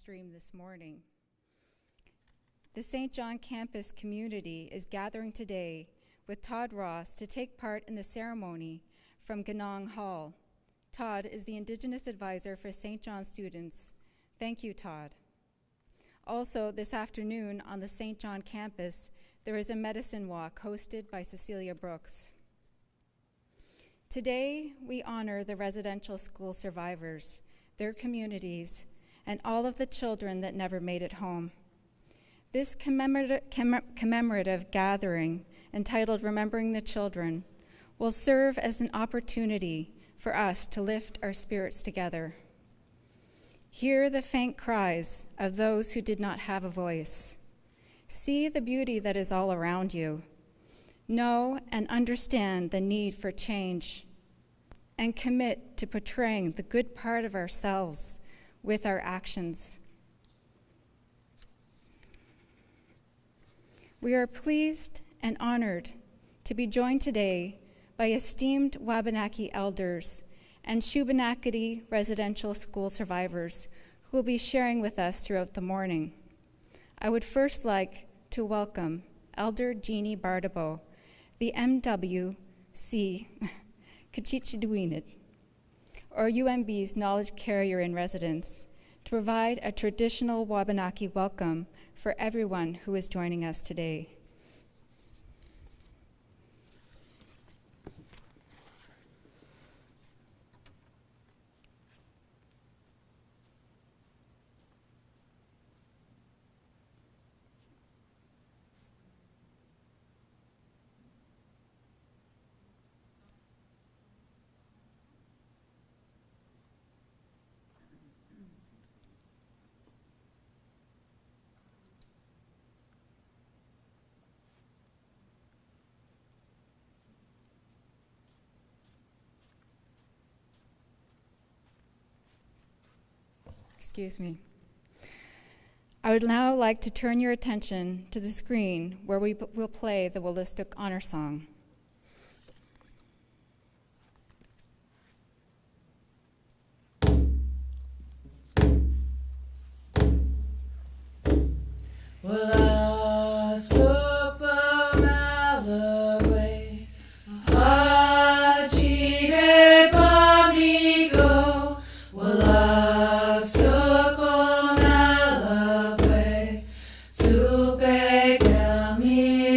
stream this morning. The St. John campus community is gathering today with Todd Ross to take part in the ceremony from Ganong Hall. Todd is the Indigenous Advisor for St. John students. Thank you, Todd. Also, this afternoon on the St. John campus, there is a medicine walk hosted by Cecilia Brooks. Today, we honor the residential school survivors, their communities, and all of the children that never made it home. This commemorative gathering, entitled Remembering the Children, will serve as an opportunity for us to lift our spirits together. Hear the faint cries of those who did not have a voice. See the beauty that is all around you. Know and understand the need for change, and commit to portraying the good part of ourselves with our actions. We are pleased and honored to be joined today by esteemed Wabanaki elders and Shubenacadie residential school survivors who will be sharing with us throughout the morning. I would first like to welcome Elder Jeannie Bardabo, the MWC Kachichiduinit, or UMB's knowledge carrier in residence, to provide a traditional Wabanaki welcome for everyone who is joining us today. Excuse me. I would now like to turn your attention to the screen where we will play the Willistic Honor Song. Supe que mi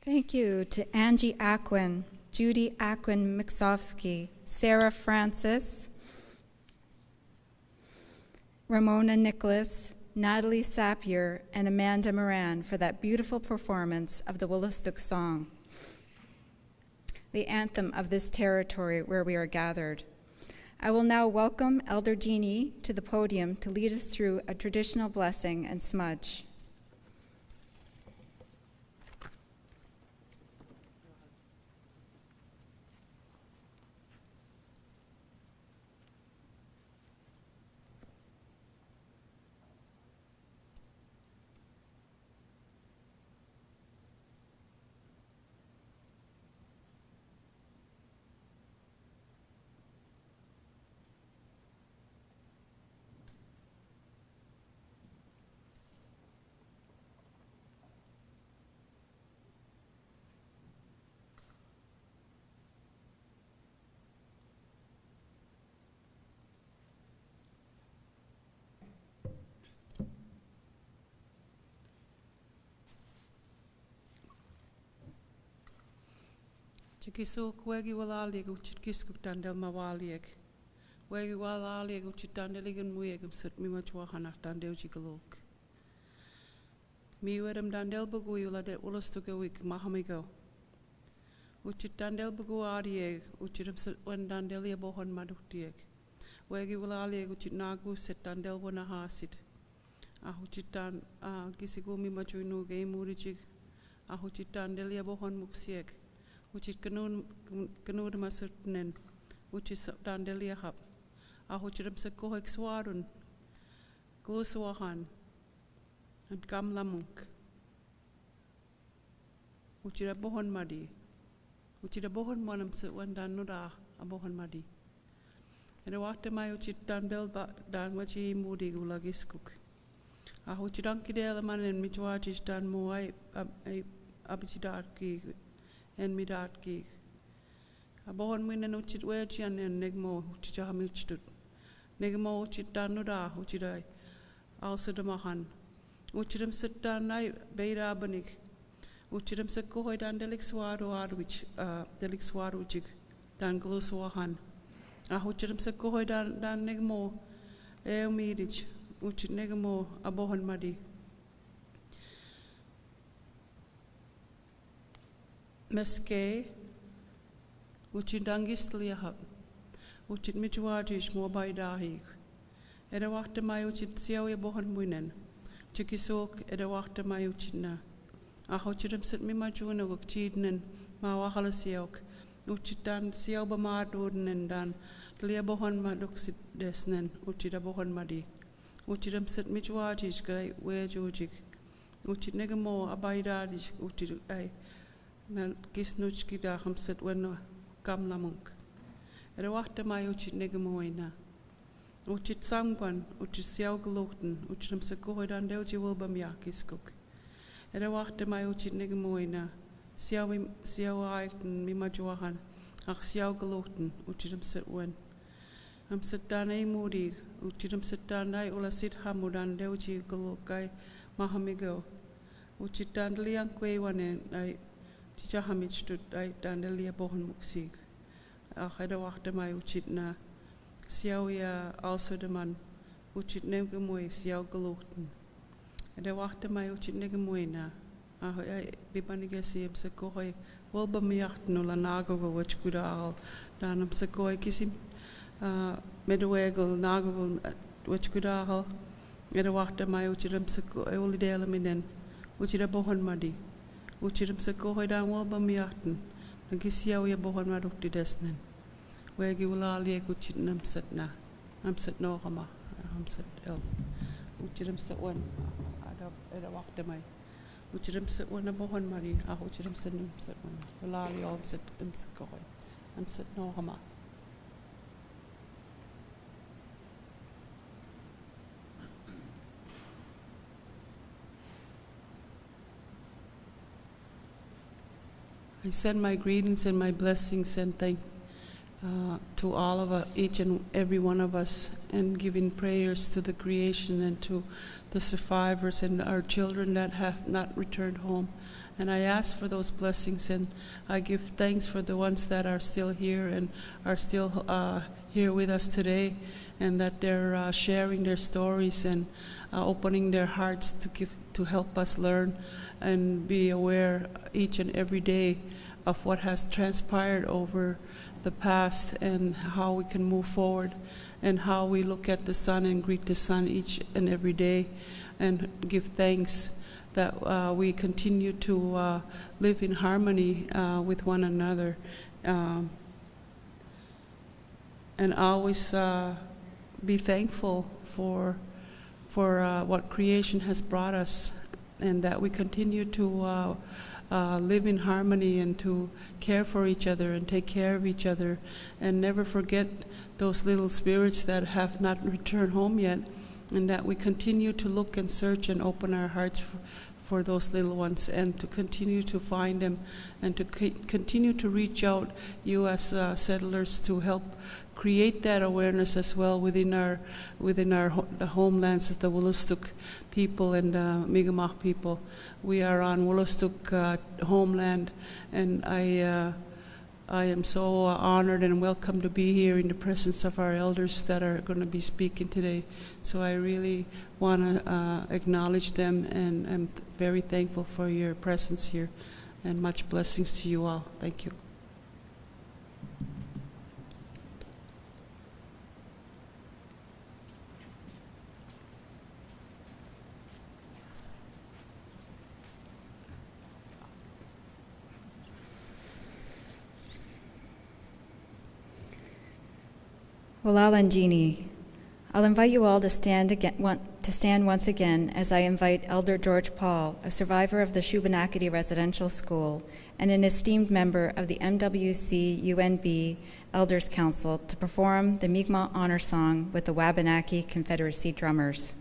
Thank you to Angie Aquin, Judy Aquin-Miksovsky, Sarah Francis, Ramona Nicholas, Natalie Sapier, and Amanda Moran for that beautiful performance of the Willistuk song, the anthem of this territory where we are gathered. I will now welcome Elder Jeannie to the podium to lead us through a traditional blessing and smudge. Chikiso kwegi walali gu chikiskuk tandel mawaliek. Wegi walali gu chitandeligan muegum sit mi machwahanak tandel chikalok. Mi wedem tandel bugu yula det ulastuga wik mahamigo. Uchitandel bugu adieg, uchitum sit wen tandelia bohon maduktieg. Wegi walali gu chitnagu sit tandel wana hasit. Ahuchitan kisigumi machuinu ge murichig. Ahuchitandelia bohon muksieg. Uchit kanud masutnen, uchit tandelia hap. Ahuchitam sekohek swarun, gluswahan, and kamlamunk. Uchita bohon madi. Uchita bohon manam sitwan danuda a bohon madi. And a wakta my uchit dan bel dan wachi moody gulagiskuk. Ahuchidankidela man and michwachis dan moai abichidarki. En midatki. Abohon minan uchit wechian en negmo uchichamistut. Negmo uchit danuda uchidai. Also the mahan. Uchidam sit danai beida banig. Uchidam sit kohoi dan delixwaru arwich delixwaru jig dan gluswahan. Uchidam sit kohoi dan negmo eumidich. Uchit negmo abohon madi. Meske, uchit dangis liyahab, uchit michwajish mo baidahig. Eda wakta mai uchit siaw ya bohon muinen, chikisok eda wakta mai uchit na. Uchitam sit mi majuna guk chidnen, ma wakala siawk, uchit dan siaw ba maadurnen dan, liya bohon maduk sit desnen, uchita bohon madi. Uchitam sit michwajish gai wejujik, uchit negamo abaidadish uchit ay. Na kisnuchki da hamset weno kamlamunk. Ere wakta mai uchit negamoina. Uchit sangwan, uchit siaw gelokten, uchit hamset kohoi dan deuji wilbam yakiskuk. Ere wakta mai uchit negamoina. Siaw aikten mimajwahan, ach siaw gelokten, uchit hamset wen. Hamset dan ei moedig, uchit hamset dan ei ulasit hamu dan deuji gelokai mahamigo. Uchit dan liang kwewanen ai Tija hamid stut ay tandelia bohon muksig. Eda wakta mai uchit na siaw ya also de man uchit negemoy siaw gelukten. Eda wakta mai uchit negemoy na bibanige siem sekoy wolba miachten ula nagogo wachkuda al danam sekoy kisim medwegel nagogo wachkuda al. Eda wakta mai uchitam sekoy ulidela minen uchita bohon madi. Uchitam sekohoi dan wolba miachten, nagisiaw ya bohon madukti desnen. Wegi ulali ek uchit namset na, namset no hama, namset el. Uchitam set wan, ada wakta mai. Uchitam set wan na bohon mari, uchitam set namset wan. Ulali all set sekohoi, namset no hama. I send my greetings and my blessings and to all of us, each and every one of us, and giving prayers to the creation and to the survivors and our children that have not returned home. And I ask for those blessings, and I give thanks for the ones that are still here and are still here with us today, and that they're sharing their stories and opening their hearts to help us learn and be aware each and every day of what has transpired over the past, and how we can move forward, and how we look at the sun and greet the sun each and every day, and give thanks that we continue to live in harmony with one another, and always be thankful for what creation has brought us, and that we continue to live in harmony and to care for each other and take care of each other, and never forget those little spirits that have not returned home yet, and that we continue to look and search and open our hearts for those little ones, and to continue to find them, and to continue to reach out, you as settlers, to help create that awareness as well within our the homelands of the Wooloostook people and Mi'kmaq people. We are on Wooloostook homeland, and I am so honored and welcome to be here in the presence of our elders that are going to be speaking today. So I really want to acknowledge them, and I'm very thankful for your presence here, and much blessings to you all. Thank you. Walalanjini. I'll invite you all to stand once again as I invite Elder George Paul, a survivor of the Shubenacadie Residential School and an esteemed member of the MWC UNB Elders Council, to perform the Mi'kmaq Honor Song with the Wabanaki Confederacy Drummers.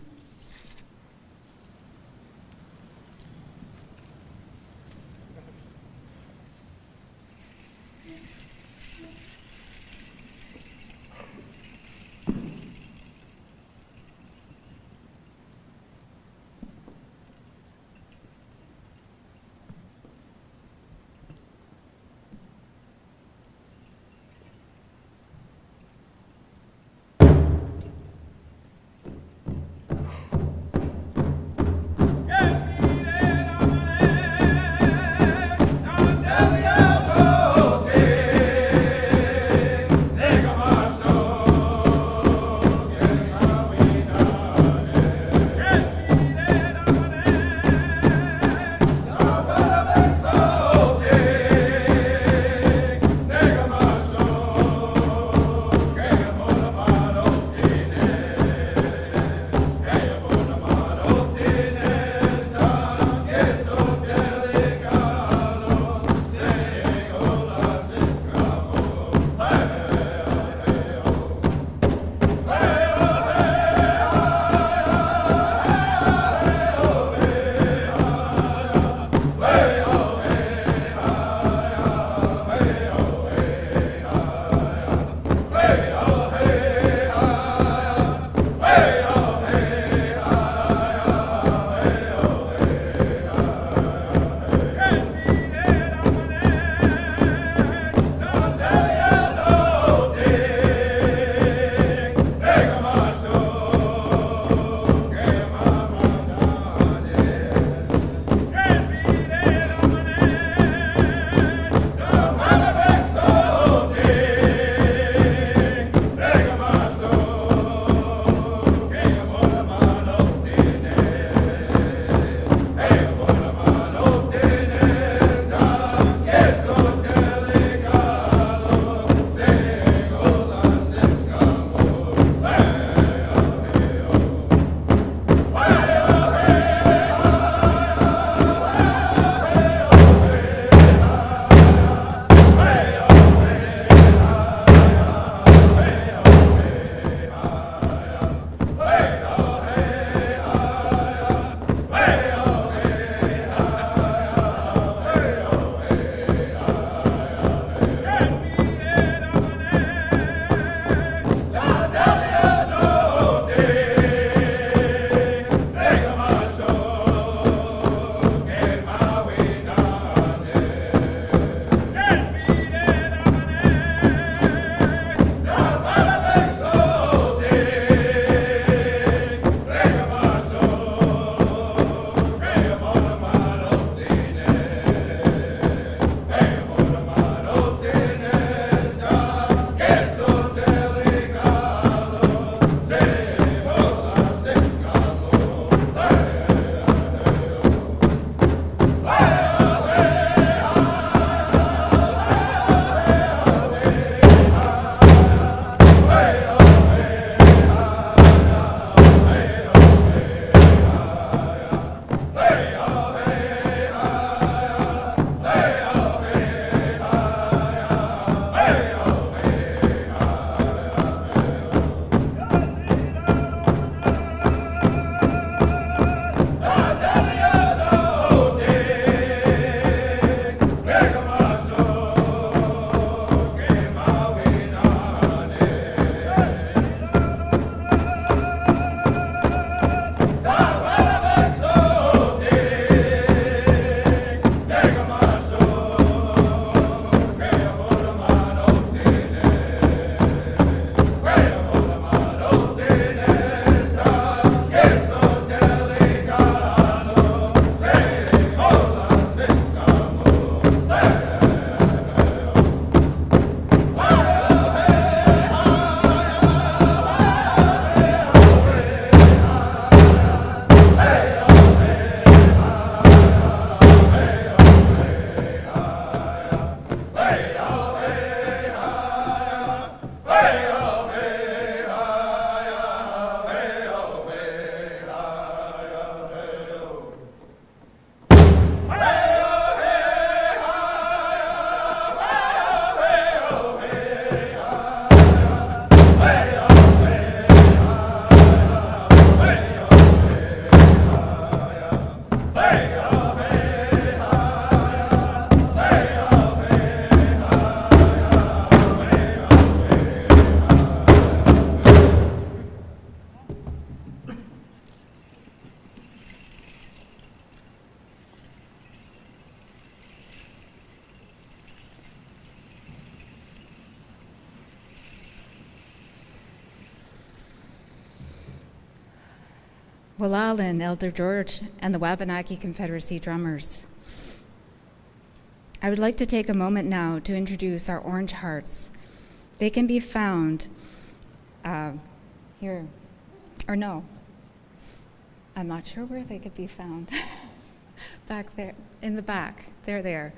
Walalin, Elder George, and the Wabanaki Confederacy drummers. I would like to take a moment now to introduce our Orange Hearts. They can be found here, or no, I'm not sure where they could be found. Back there, in the back, they're there.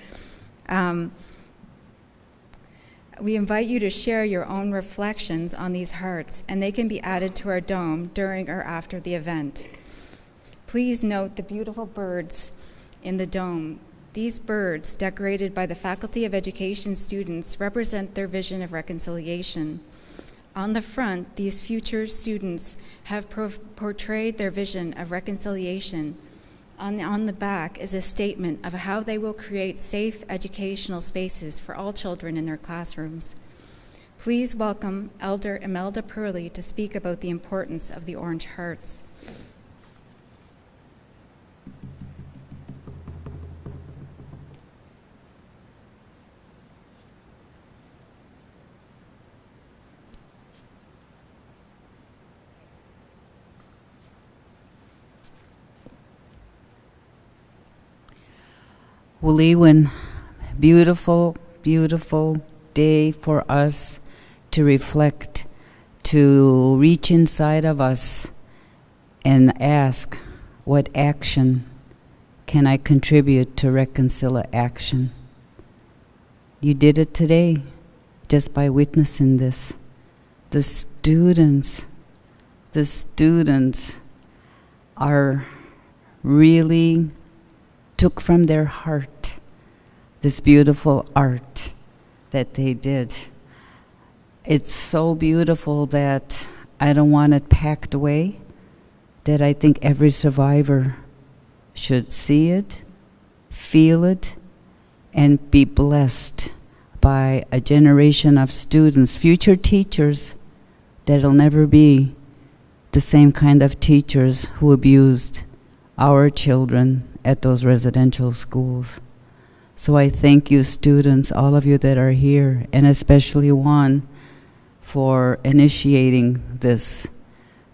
We invite you to share your own reflections on these hearts, and they can be added to our dome during or after the event. Please note the beautiful birds in the dome. These birds, decorated by the Faculty of Education students, represent their vision of reconciliation. On the front, these future students have portrayed their vision of reconciliation. On the back is a statement of how they will create safe educational spaces for all children in their classrooms. Please welcome Elder Imelda Purley to speak about the importance of the Orange Hearts. Wuliwin, beautiful, beautiful day for us to reflect, to reach inside of us and ask, what action can I contribute to reconciliation? You did it today, just by witnessing this. The students are really took from their heart this beautiful art that they did. It's so beautiful that I don't want it packed away, that I think every survivor should see it, feel it, and be blessed by a generation of students, future teachers, that'll never be the same kind of teachers who abused our children at those residential schools. So I thank you students, all of you that are here, and especially Juan for initiating this.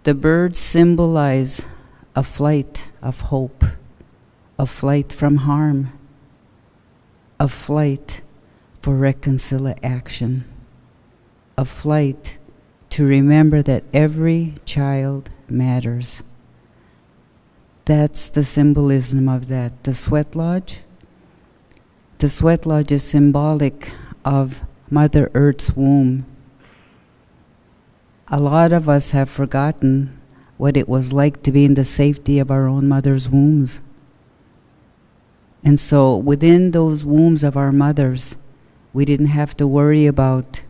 The birds symbolize a flight of hope, a flight from harm, a flight for reconciliation, a flight to remember that every child matters. That's the symbolism of that. The sweat lodge is symbolic of Mother Earth's womb. A lot of us have forgotten what it was like to be in the safety of our own mother's wombs. And so within those wombs of our mothers, we didn't have to worry about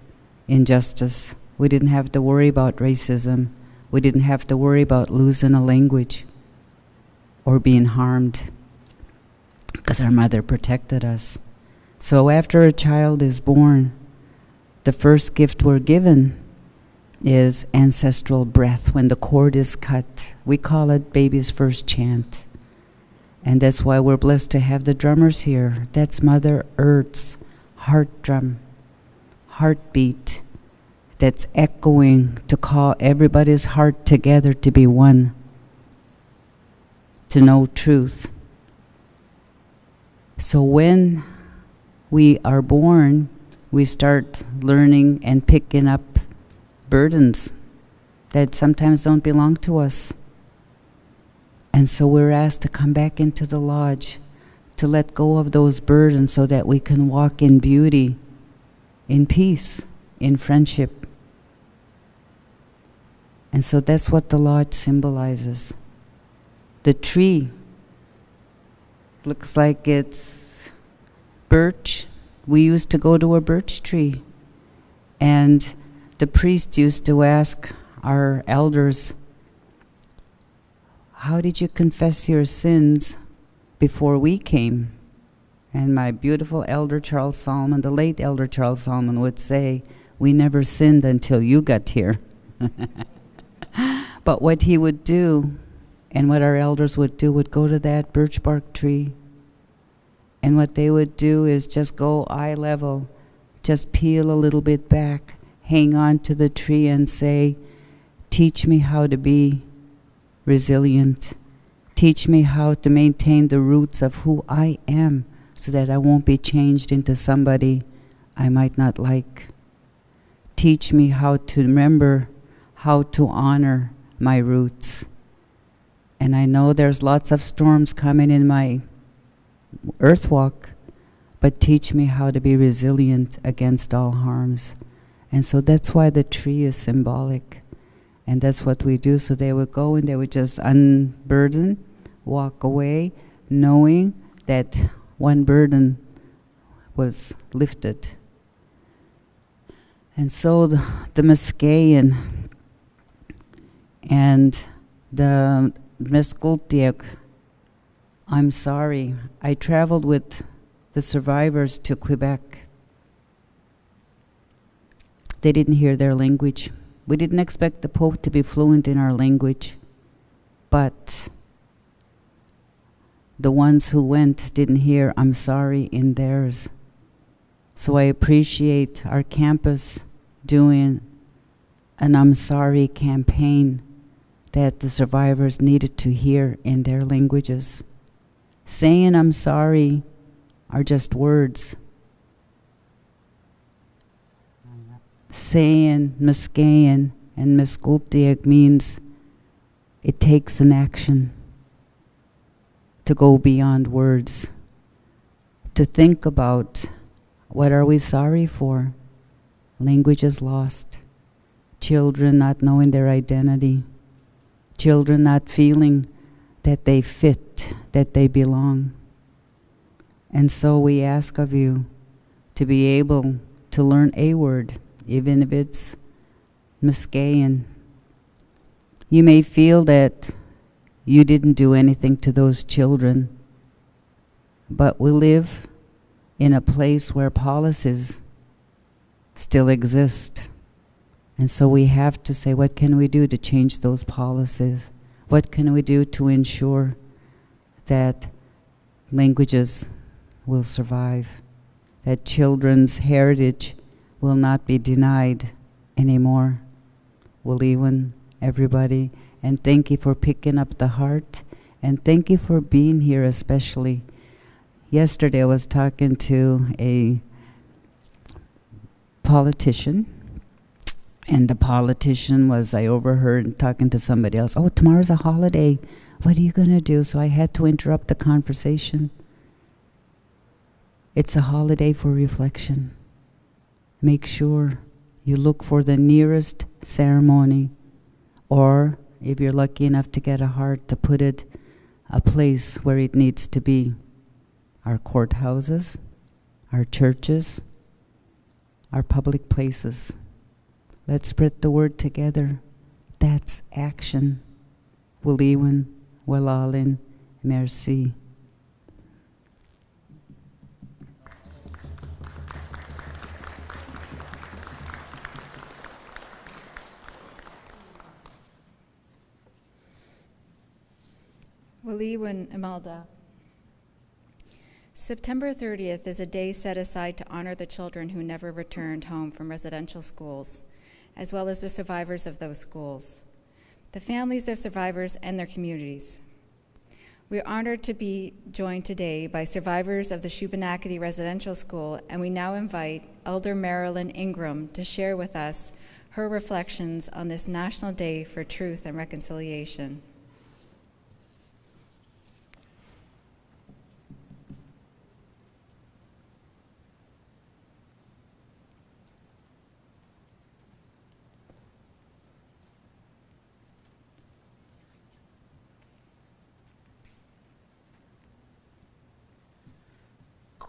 injustice. We didn't have to worry about racism. We didn't have to worry about losing a language or being harmed, because our mother protected us. So after a child is born, the first gift we're given is ancestral breath. When the cord is cut, we call it baby's first chant. And that's why we're blessed to have the drummers here. That's Mother Earth's heart drum, heartbeat, that's echoing to call everybody's heart together to be one, to know truth. So when we are born, we start learning and picking up burdens that sometimes don't belong to us. And so we're asked to come back into the lodge, to let go of those burdens so that we can walk in beauty, in peace, in friendship. And so that's what the lodge symbolizes. The tree looks like it's birch. We used to go to a birch tree, and the priest used to ask our elders, how did you confess your sins before we came? And my beautiful Elder Charles Solomon, the late Elder Charles Solomon, would say, we never sinned until you got here. But what he would do, and what our elders would do, would go to that birch bark tree, and what they would do is just go eye level, just peel a little bit back, hang on to the tree and say, teach me how to be resilient. Teach me how to maintain the roots of who I am so that I won't be changed into somebody I might not like. Teach me how to remember how to honor my roots. And I know there's lots of storms coming in my earth walk, but teach me how to be resilient against all harms. And so that's why the tree is symbolic. And that's what we do. So they would go and they would just unburden, walk away, knowing that one burden was lifted. And so the Muskean and the Meskultiak, I'm sorry, I traveled with the survivors to Quebec. They didn't hear their language. We didn't expect the Pope to be fluent in our language, but the ones who went didn't hear I'm sorry in theirs. So I appreciate our campus doing an I'm sorry campaign that the survivors needed to hear in their languages. Saying I'm sorry are just words. Saying Muskean and Meskultiak means it takes an action to go beyond words, to think about what are we sorry for. Language is lost. Children not knowing their identity. Children not feeling that they fit, that they belong. And so we ask of you to be able to learn a word, even if it's Muskean. You may feel that you didn't do anything to those children, but we live in a place where policies still exist. And so we have to say, what can we do to change those policies? What can we do to ensure that languages will survive, that children's heritage will not be denied anymore? Waliwan, everybody, and thank you for picking up the heart, and thank you for being here especially. Yesterday I was talking to a politician, and the politician was, I overheard talking to somebody else, oh, tomorrow's a holiday, what are you going to do? So I had to interrupt the conversation. It's a holiday for reflection. Make sure you look for the nearest ceremony, or if you're lucky enough to get a heart, to put it a place where it needs to be. Our courthouses, our churches, our public places. Let's spread the word together. That's action. Waliwan, Walalin, merci. Waliwan Imelda. September 30th is a day set aside to honor the children who never returned home from residential schools, as well as the survivors of those schools, the families of survivors and their communities. We are honored to be joined today by survivors of the Shubenacadie Residential School, and we now invite Elder Marilyn Ingram to share with us her reflections on this National Day for Truth and Reconciliation.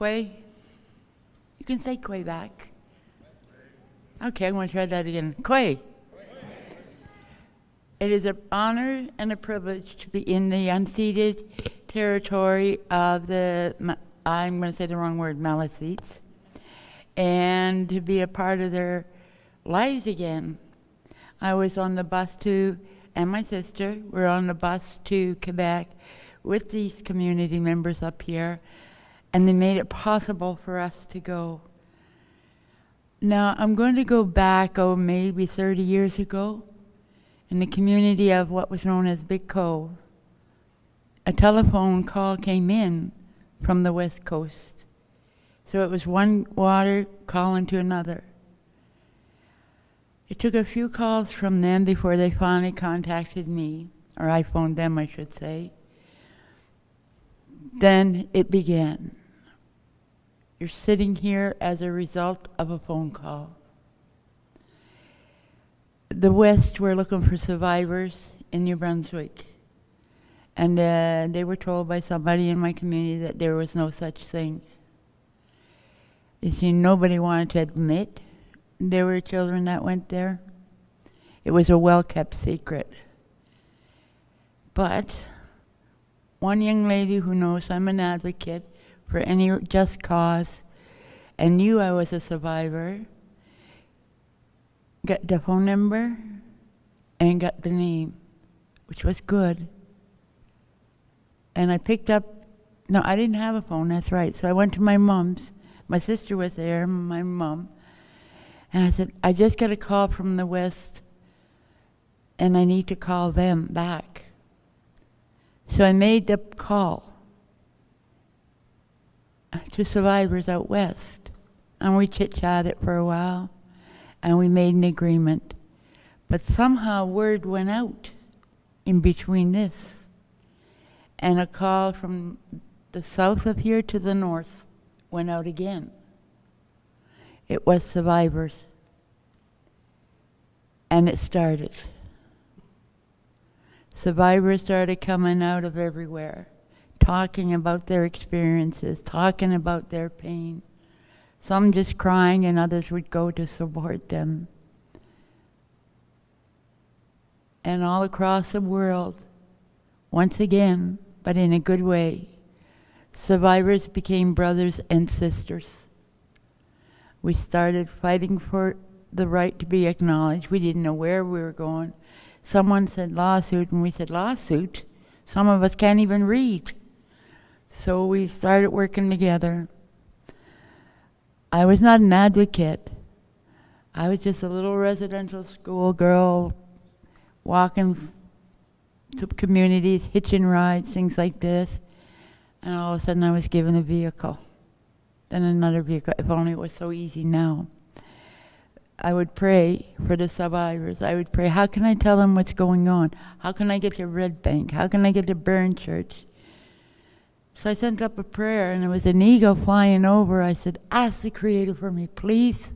Quay? You can say Quay back. Okay, I'm going to try that again. Quay. It is an honor and a privilege to be in the unceded territory of the, I'm going to say the wrong word, Maliseets, and to be a part of their lives again. I was on the bus to, and my sister were on the bus to Quebec with these community members up here, and they made it possible for us to go. Now, I'm going to go back, maybe 30 years ago, in the community of what was known as Big Cove, a telephone call came in from the West Coast. So it was one water calling to another. It took a few calls from them before they finally contacted me, or I phoned them, I should say. Then it began. You're sitting here as a result of a phone call. The West were looking for survivors in New Brunswick. And they were told by somebody in my community that there was no such thing. You see, nobody wanted to admit there were children that went there. It was a well-kept secret. But one young lady who knows I'm an advocate for any just cause and knew I was a survivor got the phone number and got the name, which was good. And I picked up, no, I didn't have a phone, that's right. So I went to my mom's. My sister was there, my mom. And I said, I just got a call from the West, and I need to call them back. So I made the call to survivors out West. And we chit-chatted for a while, and we made an agreement. But somehow word went out in between this. And a call from the south of here to the north went out again. It was survivors. And it started. Survivors started coming out of everywhere, talking about their experiences, talking about their pain. Some just crying, and others would go to support them. And all across the world, once again, but in a good way, survivors became brothers and sisters. We started fighting for the right to be acknowledged. We didn't know where we were going. Someone said lawsuit, and we said lawsuit? Some of us can't even read. So we started working together. I was not an advocate. I was just a little residential school girl walking to communities, hitching rides, things like this. And all of a sudden I was given a vehicle. Then another vehicle, if only it was so easy now. I would pray for the survivors. I would pray, how can I tell them what's going on? How can I get to Red Bank? How can I get to Burn Church? So I sent up a prayer, and it was an eagle flying over. I said, ask the Creator for me, please.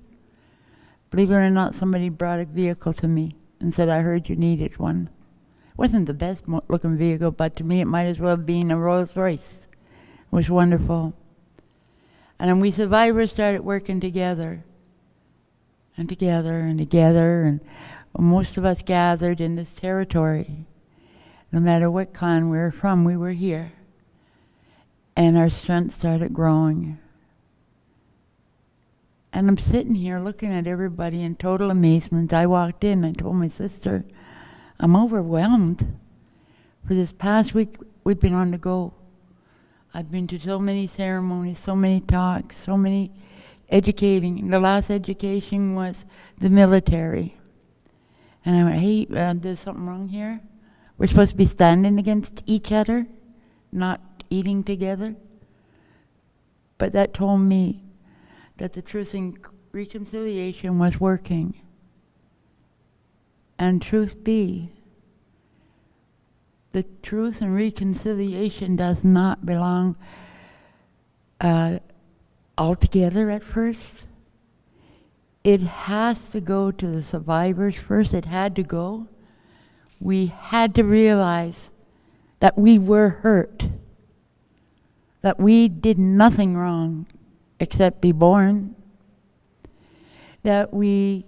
Believe it or not, somebody brought a vehicle to me and said, I heard you needed one. It wasn't the best looking vehicle, but to me it might as well have been a Rolls Royce. It was wonderful. And then we survivors started working together, and together, and together, and most of us gathered in this territory. No matter what clan we were from, we were here. And our strength started growing. And I'm sitting here looking at everybody in total amazement. I walked in and told my sister, I'm overwhelmed. For this past week, we've been on the go. I've been to so many ceremonies, so many talks, so many educating. The last education was the military. And I went, hey, there's something wrong here? We're supposed to be standing against each other, not eating together. But that told me that the truth and reconciliation was working. And truth be, the truth and reconciliation does not belong all together at first. It has to go to the survivors first. It had to go. We had to realize that we were hurt, that we did nothing wrong except be born, that we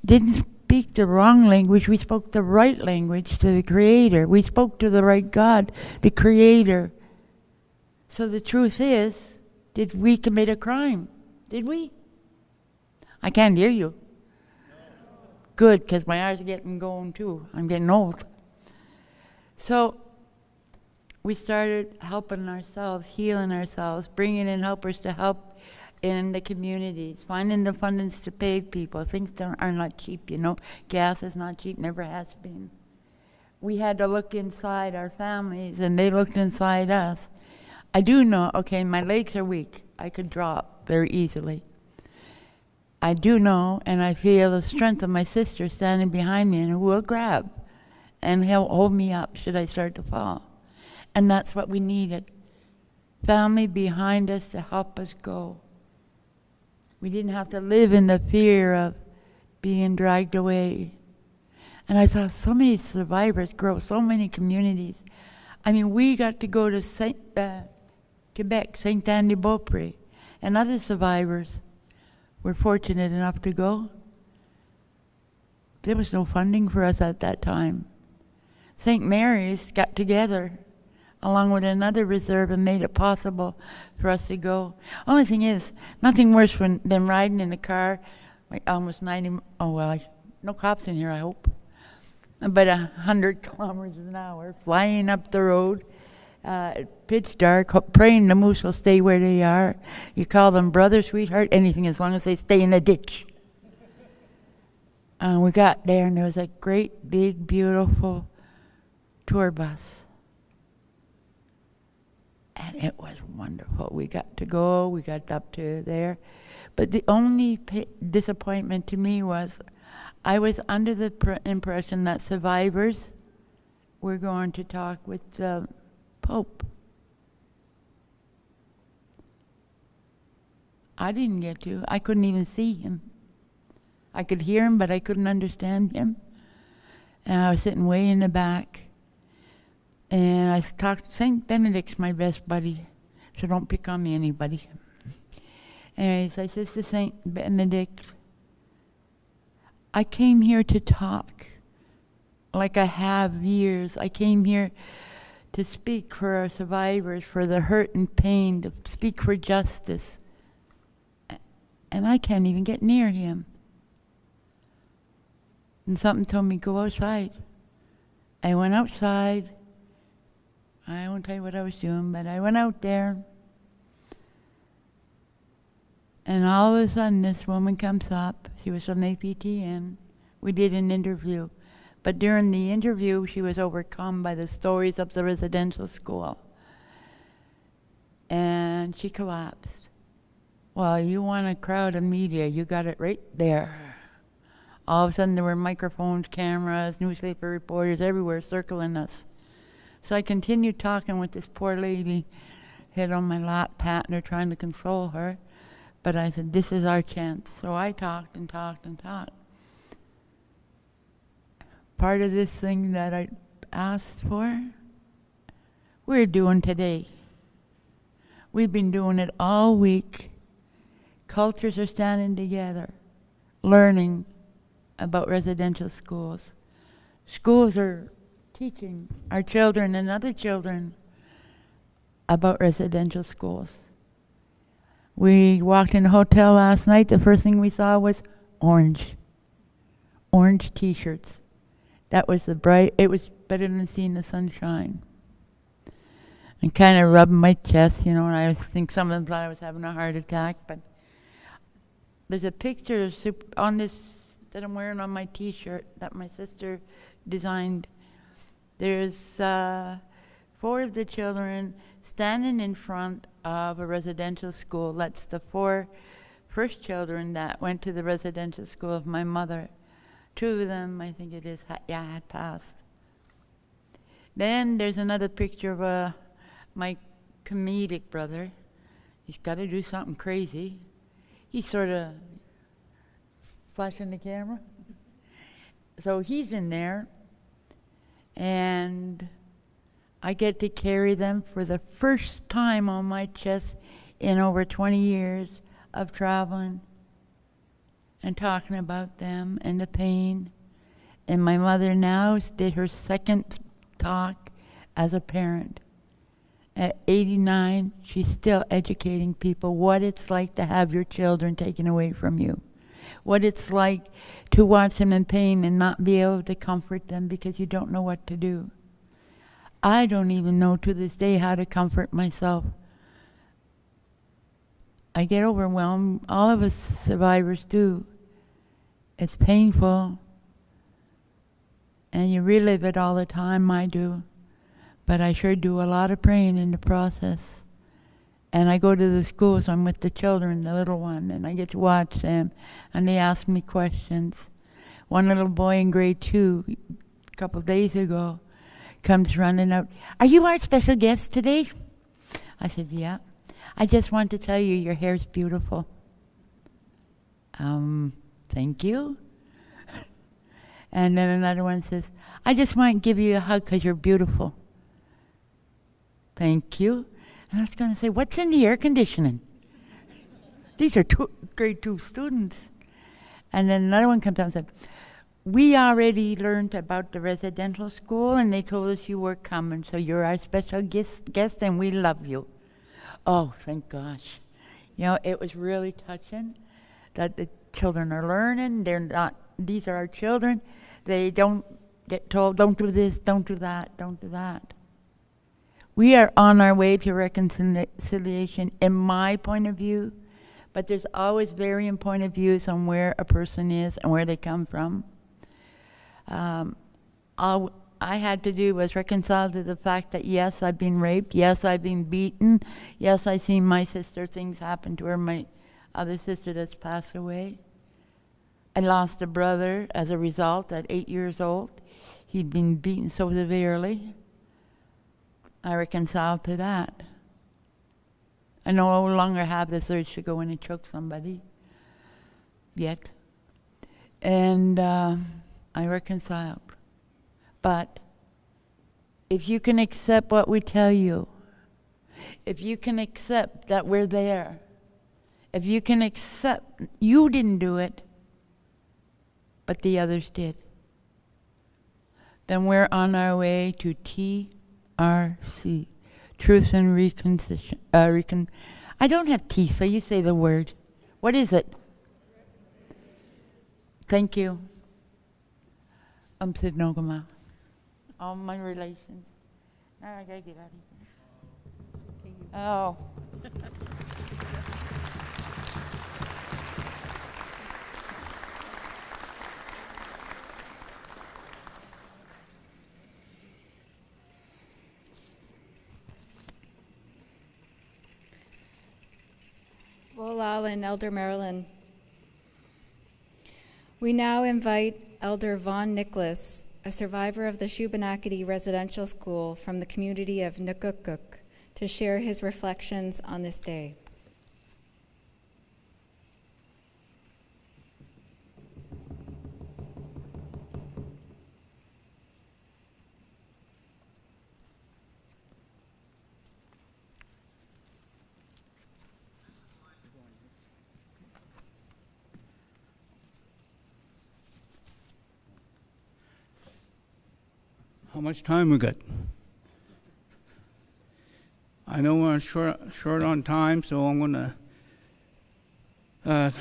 didn't speak the wrong language, we spoke the right language to the Creator. We spoke to the right God, the Creator. So the truth is, did we commit a crime? Did we? I can't hear you. Good, because my eyes are getting going too. I'm getting old. So we started helping ourselves, healing ourselves, bringing in helpers to help in the communities, finding the fundings to pay people. Things are not cheap, you know. Gas is not cheap, never has been. We had to look inside our families, and they looked inside us. I do know, okay, my legs are weak. I could drop very easily. I do know, and I feel the strength of my sister standing behind me, and who will grab and he'll hold me up should I start to fall. And that's what we needed. Family behind us to help us go. We didn't have to live in the fear of being dragged away. And I saw so many survivors grow, so many communities. I mean, we got to go to Quebec, Saint-Anne-de-Beaupré, and other survivors were fortunate enough to go. There was no funding for us at that time. St. Mary's got together along with another reserve and made it possible for us to go. Only thing is, nothing worse than riding in a car, like almost 90, no cops in here, I hope, but 100 kilometers an hour, flying up the road, pitch dark, praying the moose will stay where they are. You call them brother, sweetheart, anything as long as they stay in the ditch. We got there, and there was a great, big, beautiful tour bus. And it was wonderful. We got to go, we got up to there. But the only disappointment to me was I was under the impression that survivors were going to talk with the Pope. I didn't get to. I couldn't even see him. I could hear him, but I couldn't understand him. And I was sitting way in the back. And I talked, St. Benedict's my best buddy, so don't pick on me, anybody. Anyways, I said to St. Benedict, I came here to talk like I have years. I came here to speak for our survivors, for the hurt and pain, to speak for justice. And I can't even get near him. And something told me, go outside. I went outside. I won't tell you what I was doing, but I went out there. And all of a sudden, this woman comes up. She was from APTN. We did an interview. But during the interview, she was overcome by the stories of the residential school. And she collapsed. Well, you want a crowd of media, you got it right there. All of a sudden, there were microphones, cameras, newspaper reporters everywhere circling us. So I continued talking with this poor lady, head on my lap, patting her, trying to console her. But I said, this is our chance. So I talked and talked and talked. Part of this thing that I asked for, we're doing today. We've been doing it all week. Cultures are standing together, learning about residential schools. Schools are teaching our children and other children about residential schools. We walked in a hotel last night. The first thing we saw was orange T-shirts. That was it was better than seeing the sunshine. And kind of rubbing my chest, you know, and I think some of them thought I was having a heart attack, but there's a picture on this that I'm wearing on my T-shirt that my sister designed. There's 4 of the children standing in front of a residential school. That's the 4 first children that went to the residential school of my mother. 2 of them, I think it is, had passed. Then there's another picture of my comedic brother. He's got to do something crazy. He's sort of flashing the camera. So he's in there. And I get to carry them for the first time on my chest in over 20 years of traveling and talking about them and the pain. And my mother now did her second talk as a parent. At 89, she's still educating people what it's like to have your children taken away from you. What it's like to watch them in pain and not be able to comfort them because you don't know what to do. I don't even know to this day how to comfort myself. I get overwhelmed. All of us survivors do. It's painful. And you relive it all the time, I do. But I sure do a lot of praying in the process. And I go to the schools, I'm with the children, the little one, and I get to watch them. And they ask me questions. One little boy in grade 2, a couple of days ago, comes running out, "Are you our special guest today?" I said, "Yeah. I just want to tell you your hair's beautiful." Thank you. And then another one says, "I just want to give you a hug because you're beautiful." Thank you. And I was going to say, "What's in the air conditioning?" These are grade 2 students. And then another one comes out and said, "We already learned about the residential school, and they told us you were coming, so you're our special guest, and we love you." Oh, thank gosh. You know, it was really touching that the children are learning. They're not, these are our children. They don't get told, don't do this, don't do that, don't do that. We are on our way to reconciliation, in my point of view, but there's always varying point of views on where a person is and where they come from. All I had to do was reconcile to the fact that, yes, I've been raped, yes, I've been beaten, yes, I've seen my sister, things happen to her, my other sister that's passed away. I lost a brother as a result at 8 years old. He'd been beaten so severely. I reconciled to that. I no longer have this urge to go in and choke somebody yet. And I reconciled. But if you can accept what we tell you, if you can accept that we're there, if you can accept you didn't do it, but the others did, then we're on our way to TRC, Truth and Reconciliation. I don't have T, so you say the word. What is it? Thank you. Sidnogama. All my relations. Now I gotta get out of here. Oh. Wolal and Elder Marilyn. We now invite Elder Vaughn Nicholas, a survivor of the Shubenacadie Residential School from the community of Nukukuk, to share his reflections on this day. How much time we got? I know we're short on time, so I'm going to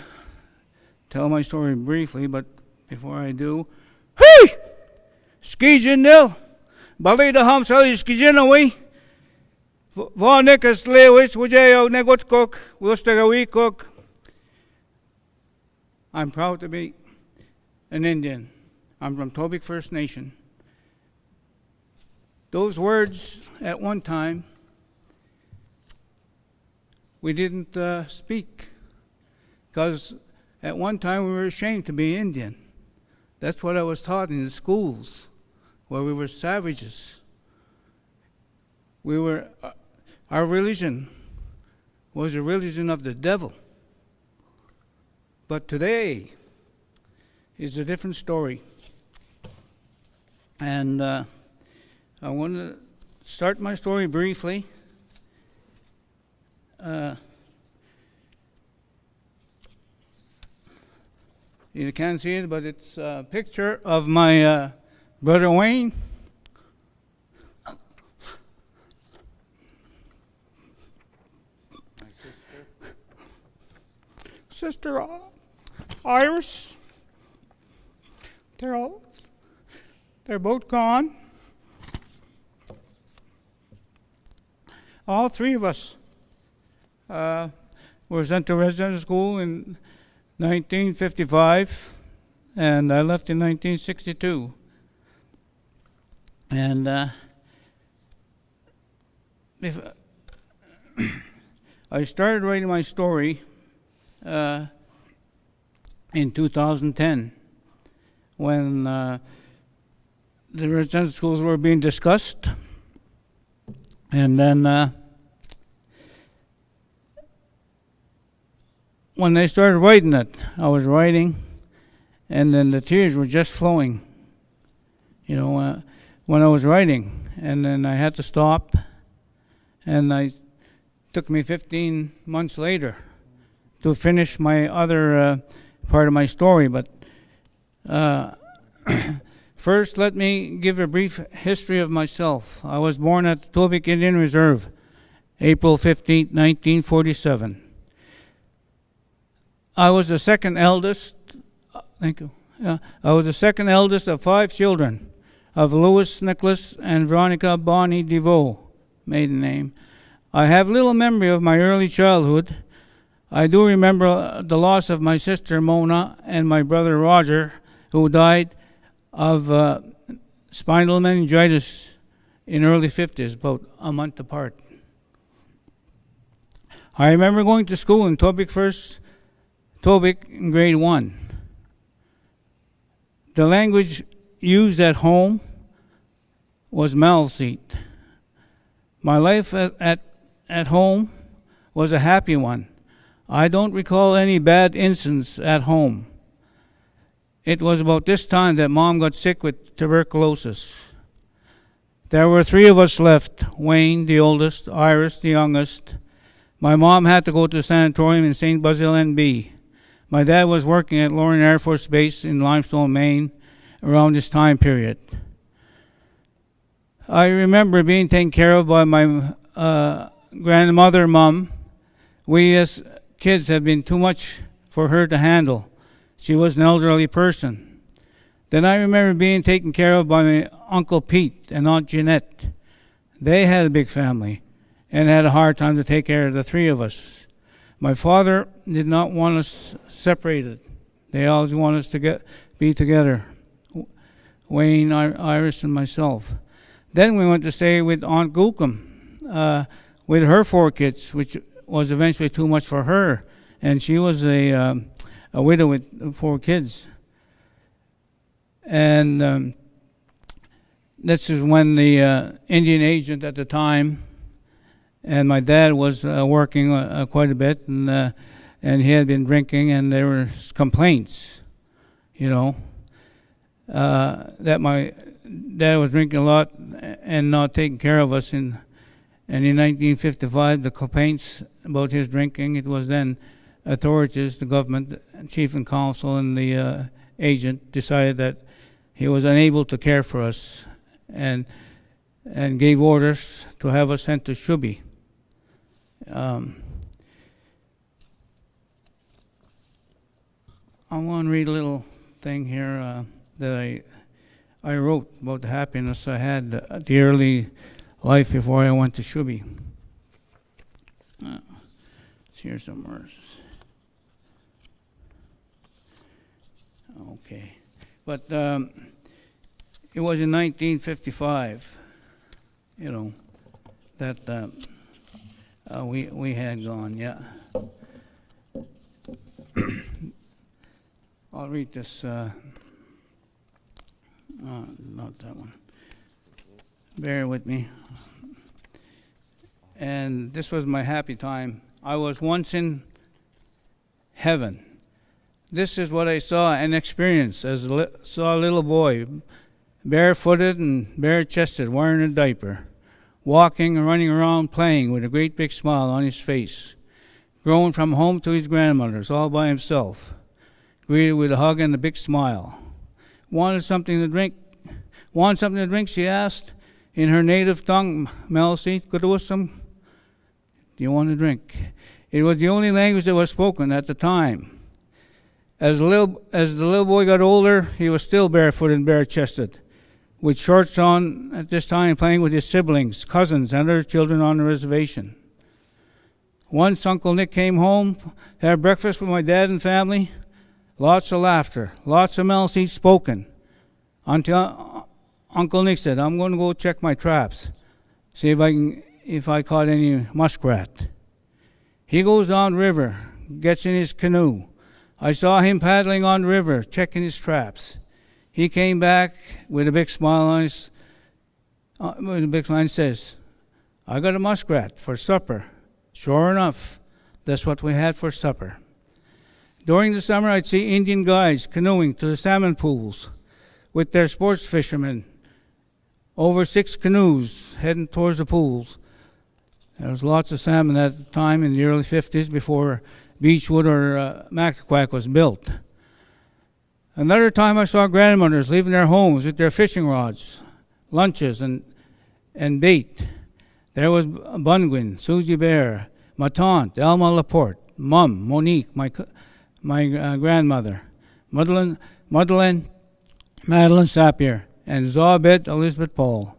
tell my story briefly, but before I do, hey! Skijin nil! Balida ham sali skijin away! Varnikas lewis, wujayo negotkok, wustagawikok. I'm proud to be an Indian. I'm from Tobic First Nation. Those words, at one time, we didn't speak, because at one time we were ashamed to be Indian. That's what I was taught in the schools, where we were savages. Our religion was a religion of the devil. But today is a different story. And I want to start my story briefly. You can't see it, but it's a picture of my brother Wayne. My sister Iris. They're both gone. All three of us were sent to residential school in 1955, and I left in 1962. And I started writing my story in 2010 when the residential schools were being discussed. And then when I started writing it, I was writing, and then the tears were just flowing, when I was writing. And then I had to stop, and it took me 15 months later to finish my other part of my story. But first, let me give a brief history of myself. I was born at the Tobic Indian Reserve, April 15, 1947. I was the second eldest. Thank you. I was the second eldest of 5 children, of Louis Nicholas and Veronica Bonnie DeVoe, maiden name. I have little memory of my early childhood. I do remember the loss of my sister Mona and my brother Roger, who died of spinal meningitis in early 50s, about a month apart. I remember going to school in Tobic in grade 1. The language used at home was Maliseet. My life at home was a happy one. I don't recall any bad incidents at home. It was about this time that Mom got sick with tuberculosis. There were 3 of us left: Wayne, the oldest; Iris, the youngest. My mom had to go to a sanatorium in St. Basil, NB. My dad was working at Lorne Air Force Base in Limestone, Maine, around this time period. I remember being taken care of by my grandmother, Mom. We as kids have been too much for her to handle. She was an elderly person. Then I remember being taken care of by my Uncle Pete and Aunt Jeanette. They had a big family and had a hard time to take care of the 3 of us. My father did not want us separated. They always wanted us to be together, Wayne, Iris, and myself. Then we went to stay with Aunt Gookum with her 4 kids, which was eventually too much for her. And she was a widow with 4 kids. And this is when the Indian agent at the time, and my dad was working quite a bit, and he had been drinking, and there were complaints, that my dad was drinking a lot and not taking care of us. And in 1955, the complaints about his drinking, it was then authorities, the government, chief and council, and the agent decided that he was unable to care for us, and gave orders to have us sent to Shubi. I want to read a little thing here that I wrote about the happiness I had the early life before I went to Shubi. It's here somewhere. Okay. But it was in 1955, that we had gone, yeah. I'll read this, not that one. Bear with me. And this was my happy time. I was once in heaven. This is what I saw and experienced as saw a little boy, barefooted and bare-chested, wearing a diaper, walking and running around playing with a great big smile on his face, going from home to his grandmother's all by himself, greeted with a hug and a big smile. Want something to drink, she asked, in her native tongue, Maliseet, Kudawasam. Do you want to drink? It was the only language that was spoken at the time. As the little boy got older, he was still barefoot and bare-chested, with shorts on at this time, playing with his siblings, cousins, and other children on the reservation. Once Uncle Nick came home, had breakfast with my dad and family. Lots of laughter, lots of melodies spoken. Until Uncle Nick said, "I'm going to go check my traps, see if I caught any muskrat." He goes down river, gets in his canoe. I saw him paddling on the river, checking his traps. He came back with a big smile on his, and says, "I got a muskrat for supper." Sure enough, that's what we had for supper. During the summer, I'd see Indian guides canoeing to the salmon pools with their sports fishermen. Over 6 canoes heading towards the pools. There was lots of salmon at the time in the early 50s before Beechwood or Mactaquac was built. Another time I saw grandmothers leaving their homes with their fishing rods, lunches, and bait. There was Bunguin, Susie Bear, ma tante, Elma Laporte, Mum, Monique, my grandmother, Madeline Sapir, and Zabed Elizabeth Paul.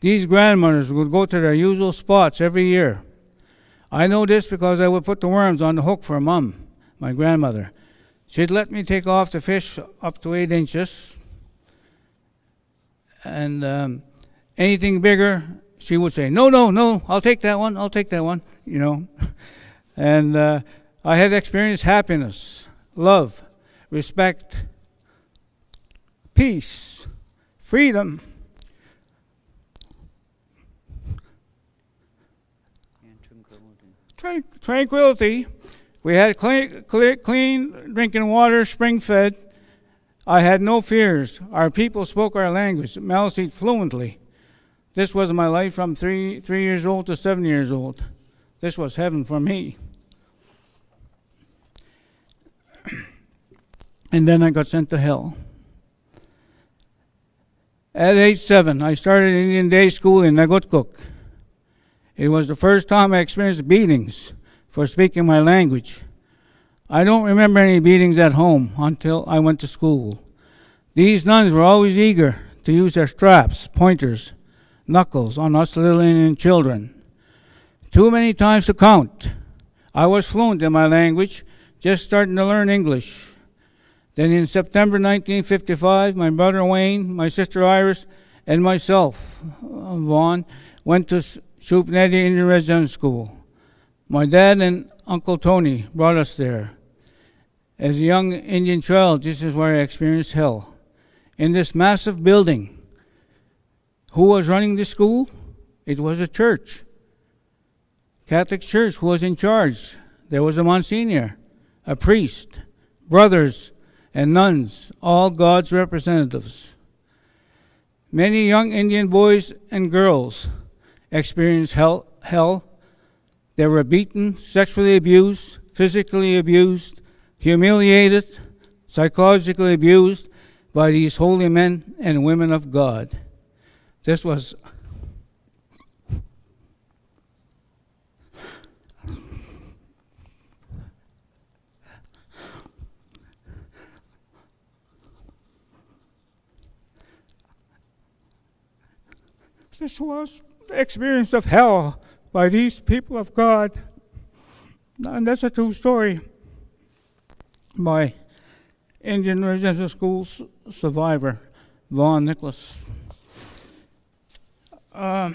These grandmothers would go to their usual spots every year. I know this because I would put the worms on the hook for Mum, my grandmother. She'd let me take off the fish up to 8 inches, and anything bigger, she would say, no, I'll take that one, you know. And I had experienced happiness, love, respect, peace, freedom. Tranquility. We had clean drinking water, spring-fed. I had no fears. Our people spoke our language, Maliseet, fluently. This was my life from 3 years old to 7 years old. This was heaven for me. And then I got sent to hell. At age 7, I started Indian day school in Nagutkuk. It was the first time I experienced beatings for speaking my language. I don't remember any beatings at home until I went to school. These nuns were always eager to use their straps, pointers, knuckles on us little Indian children. Too many times to count. I was fluent in my language, just starting to learn English. Then in September 1955, my brother Wayne, my sister Iris, and myself, Vaughn, went to Shupneti Indian Residence School. My dad and Uncle Tony brought us there. As a young Indian child, this is where I experienced hell. In this massive building, who was running the school? It was a church. Catholic church who was in charge. There was a Monsignor, a priest, brothers, and nuns, all God's representatives. Many young Indian boys and girls experienced hell. They were beaten, sexually abused, physically abused, humiliated, psychologically abused by these holy men and women of God. This was the experience of hell by these people of God. And that's a true story by Indian Residential School survivor, Vaughn Nicholas. I'll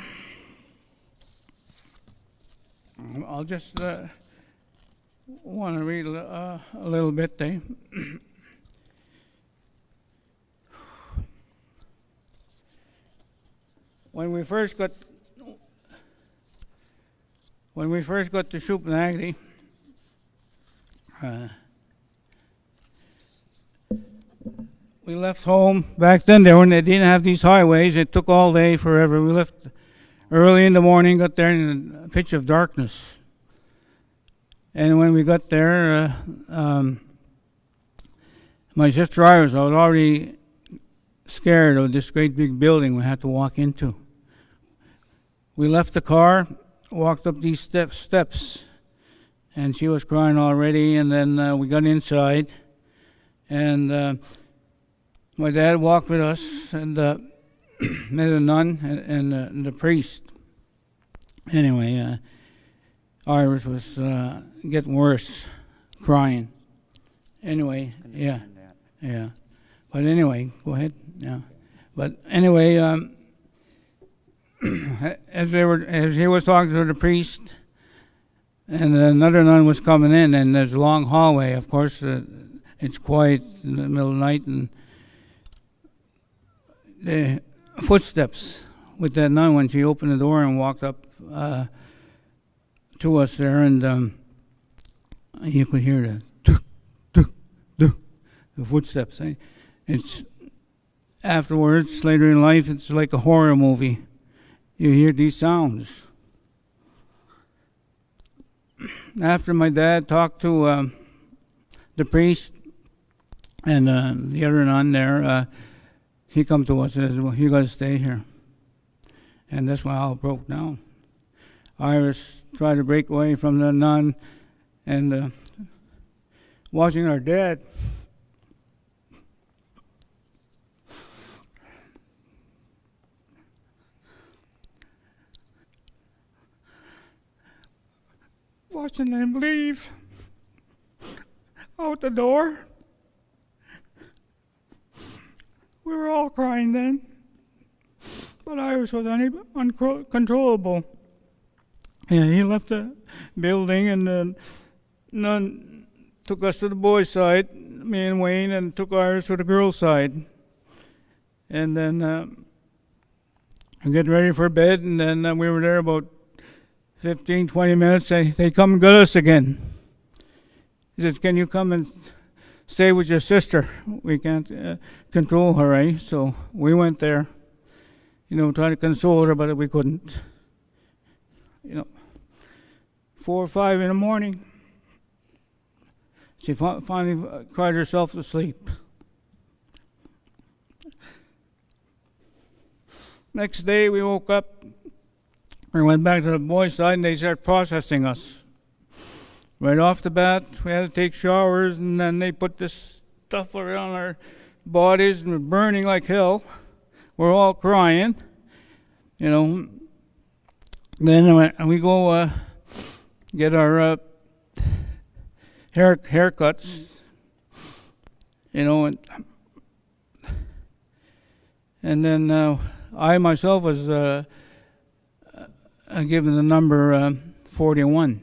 just want to read a little bit there. When we first got to Shupnagdi, we left home. Back then, they didn't have these highways. It took all day, forever. We left early in the morning, got there in a pitch of darkness. And when we got there, my sister Iris, I was already scared of this great big building we had to walk into. We left the car, walked up these steps, and she was crying already. And then we got inside, and my dad walked with us, and met a nun and the priest. Anyway, Iris was getting worse, crying. Anyway, yeah. Yeah. But anyway, go ahead. Yeah. But anyway, as he was talking to the priest, and another nun was coming in, and there's a long hallway. Of course, it's quiet in the middle of the night, and the footsteps with that nun when she opened the door and walked up to us there, and you could hear the footsteps. It's afterwards, later in life, it's like a horror movie. You hear these sounds. After my dad talked to the priest and the other nun there, he come to us and says, well, you got to stay here. And that's when all broke down. Iris tried to break away from the nun, and watching our dad watching him leave out the door. We were all crying then, but Iris was uncontrollable. Yeah, he left the building, and the nun took us to the boys' side, me and Wayne, and took Iris to the girls' side. And then we get ready for bed, and then we were there about 15, 20 minutes. They come and get us again. He says, can you come and stay with your sister? We can't control her, eh? So we went there, trying to console her, but we couldn't. 4 or 5 in the morning, she finally cried herself to sleep. Next day, we woke up. We went back to the boys' side, and they started processing us. Right off the bat, we had to take showers, and then they put this stuff around our bodies, and we're burning like hell. We're all crying, Then we go get our haircuts, and then I myself was given the number 41.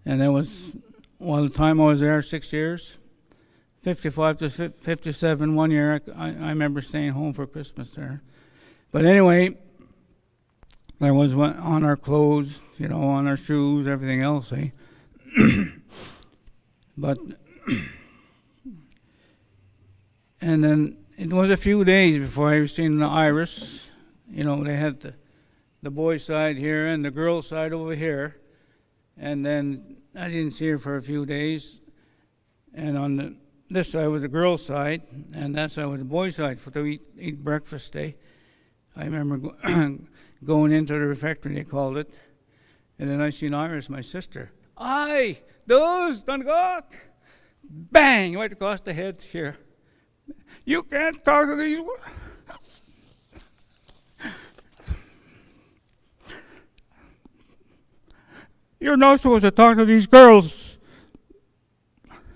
And that was, the time I was there, 6 years, 55 to 57, 1 year. I remember staying home for Christmas there. But anyway, there was one on our clothes, on our shoes, everything else, eh? But, and then it was a few days before I seen the Iris. They had the boys' side here and the girls' side over here. And then I didn't see her for a few days. And on this side was the girls' side, and that side was the boys' side to eat breakfast day. I remember going into the refectory, they called it, and then I seen Iris, my sister. Aye, those, done God. Bang, right across the head here. You can't talk to these. You're not supposed to talk to these girls.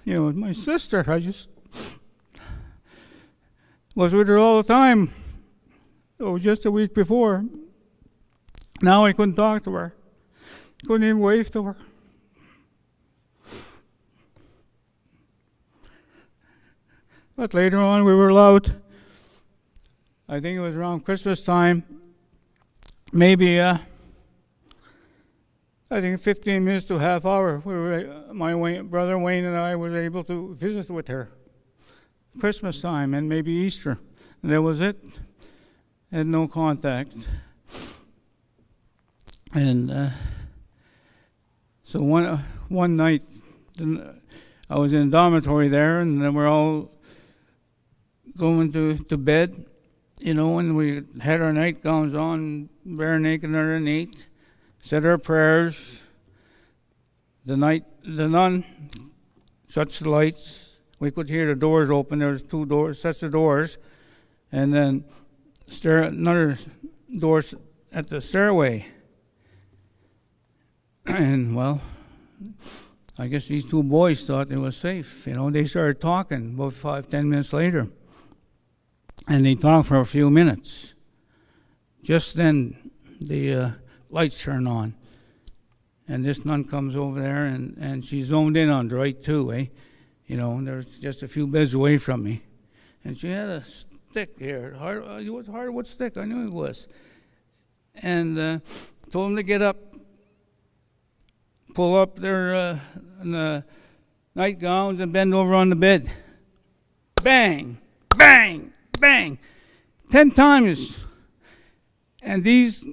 My sister, I just was with her all the time. It was just a week before. Now I couldn't talk to her. Couldn't even wave to her. But later on we were allowed, I think it was around Christmas time, maybe I think 15 minutes to a half hour, my brother Wayne and I was able to visit with her. Christmas time and maybe Easter. And that was it. Had no contact. And so one night, I was in a dormitory there, and then we're all going to bed, and we had our nightgowns on, bare naked underneath. Said our prayers. The nun shuts the lights. We could hear the doors open. There was 2 doors, sets of doors, and then another door at the stairway. And, well, I guess these two boys thought it was safe. They started talking about 5-10 minutes later. And they talked for a few minutes. Just then, the lights turn on. And this nun comes over there, and she zoned in on the right too, eh? There's just a few beds away from me. And she had a stick here. It was a hardwood stick, I knew it was. And told them to get up, pull up their nightgowns and bend over on the bed. Bang, bang, bang. 10 times. And these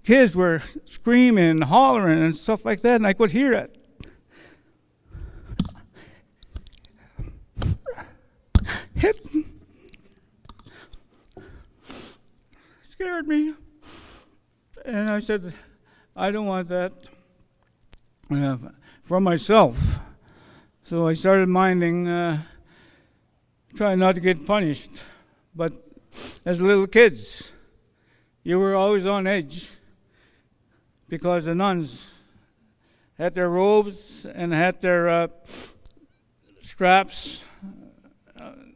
kids were screaming and hollering and stuff like that, and I could hear it. Hit. Scared me. And I said, I don't want that for myself. So I started minding, trying not to get punished. But as little kids, you were always on edge because the nuns had their robes and had their straps,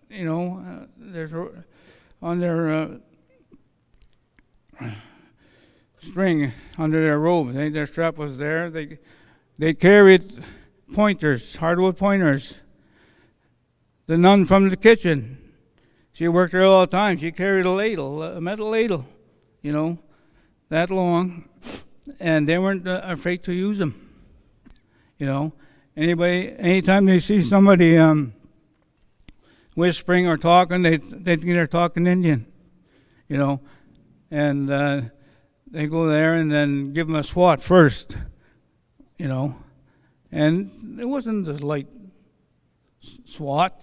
there's on their string under their robes. Their strap was there. They carried pointers, hardwood pointers. The nun from the kitchen, she worked there all the time. She carried a ladle, a metal ladle, that long, and they weren't afraid to use them. Anytime they see somebody whispering or talking, they think they're talking Indian, and they go there and then give them a swat first, and it wasn't just light swat,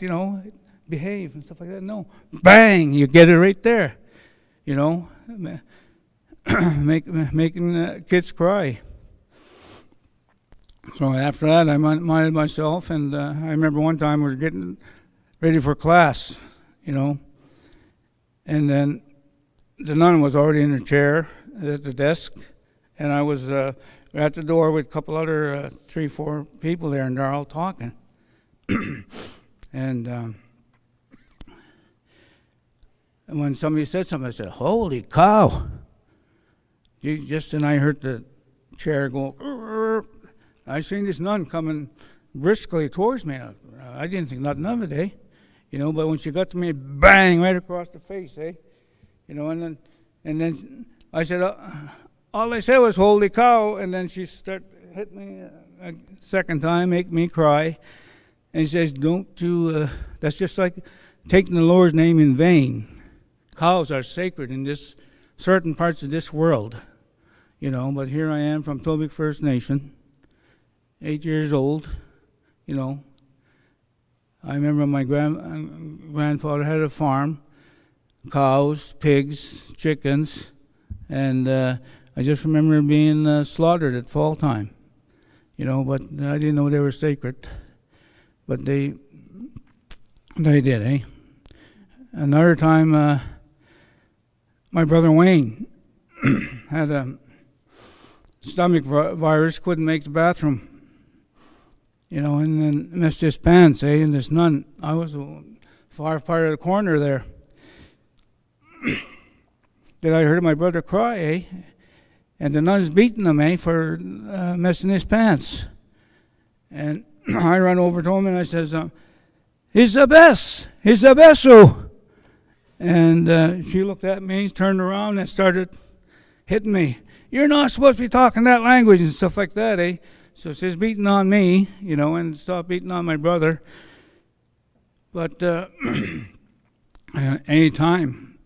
behave and stuff like that. No, bang, you get it right there, making kids cry. So after that, I minded myself, and I remember one time we were getting ready for class, and then the nun was already in her chair at the desk, and I was at the door with a couple other 3-4 people there, and they're all talking. And when somebody said something, I said, "Holy cow!" Just then I heard the chair go. I seen this nun coming briskly towards me. I didn't think nothing of it, but when she got to me, bang, right across the face, and then I said, all I said was, "Holy cow," and then she started hitting me a second time, make me cry, and she says, "Don't you, that's just like taking the Lord's name in vain. Cows are sacred in this certain parts of this world, but here I am from Tobic First Nation, 8 years old, I remember my grandfather had a farm, cows, pigs, chickens, and I just remember being slaughtered at fall time, but I didn't know they were sacred, but they did, Another time, my brother Wayne had a stomach virus, couldn't make the bathroom, and then missed his pants, and this nun, I was far part of the corner there. Then I heard my brother cry, and the nun's beating him, for missing his pants. And I run over to him and I says, "He's the best, oh." And she looked at me, turned around and started hitting me. "You're not supposed to be talking that language," and stuff like that, So she's beating on me, and stopped beating on my brother. But any time,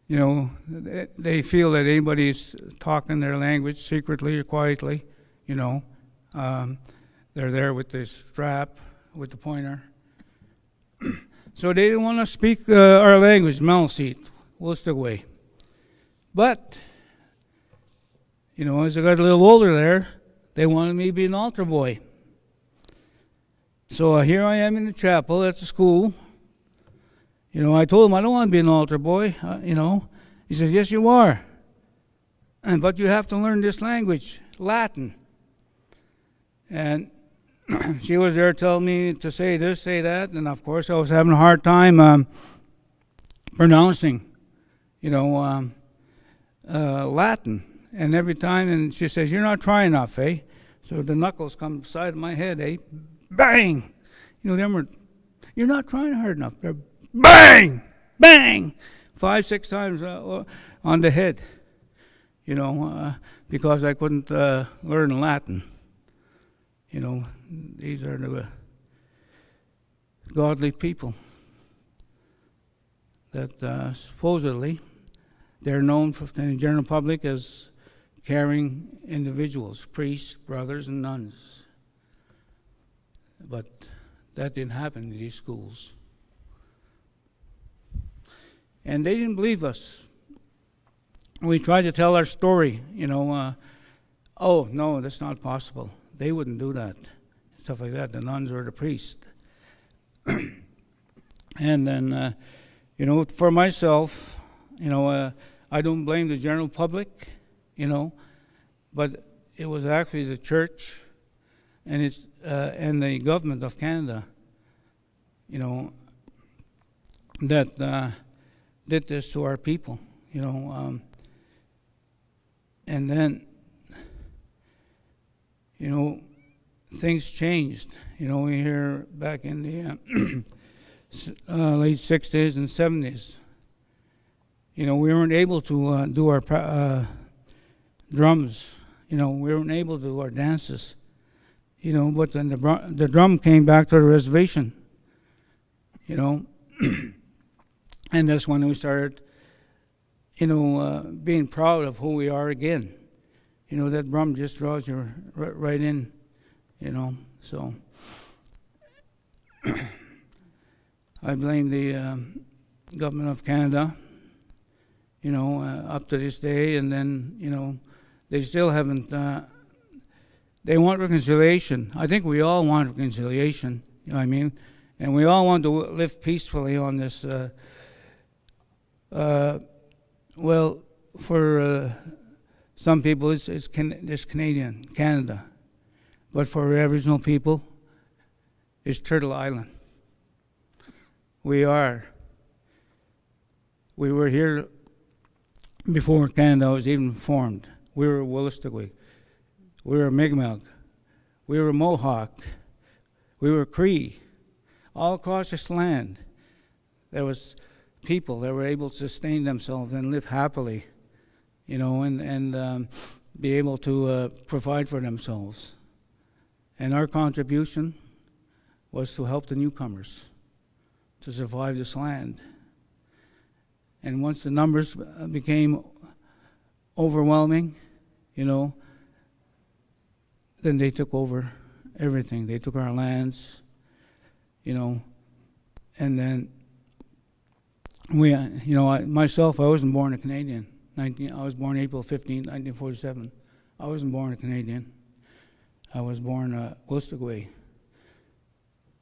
they feel that anybody's talking their language secretly or quietly, they're there with the strap, with the pointer. So they didn't want to speak our language, Maliseet, Wustaway. But, as I got a little older there, they wanted me to be an altar boy. So here I am in the chapel at the school. I told him I don't want to be an altar boy, He says, "Yes, you are. But you have to learn this language." Latin. And she was there telling me to say this, say that, and of course I was having a hard time pronouncing, Latin. And every time, and she says, "You're not trying enough, eh?" So the knuckles come beside my head, eh? Bang! You're not trying hard enough. They're bang! Bang! 5-6 times on the head, because I couldn't learn Latin. These are the godly people that supposedly they're known in the general public as caring individuals, priests, brothers, and nuns. But that didn't happen in these schools. And they didn't believe us. We tried to tell our story, oh, no, that's not possible. They wouldn't do that, stuff like that, the nuns or the priests. And then, for myself, I don't blame the general public, but it was actually the church and the government of Canada, that did this to our people, and then, things changed. We hear back in the late 60s and 70s, we weren't able to do our drums. We weren't able to do our dances. But then the drum came back to the reservation. And that's when we started, being proud of who we are again. That drum just draws you right in, So I blame the government of Canada, up to this day, and then, they still haven't, they want reconciliation. I think we all want reconciliation, and we all want to live peacefully on this, for some people it's Canadian, Canada, but for Aboriginal people, it's Turtle Island. We were here before Canada was even formed. We were Wolastoqey. We were Mi'kmaq. We were Mohawk. We were Cree. All across this land, there was people that were able to sustain themselves and live happily, and be able to provide for themselves. And our contribution was to help the newcomers to survive this land. And once the numbers became overwhelming, then they took over everything. They took our lands, and then myself, I wasn't born a Canadian. I was born April 15, 1947. I wasn't born a Canadian. I was born Wolastoqey,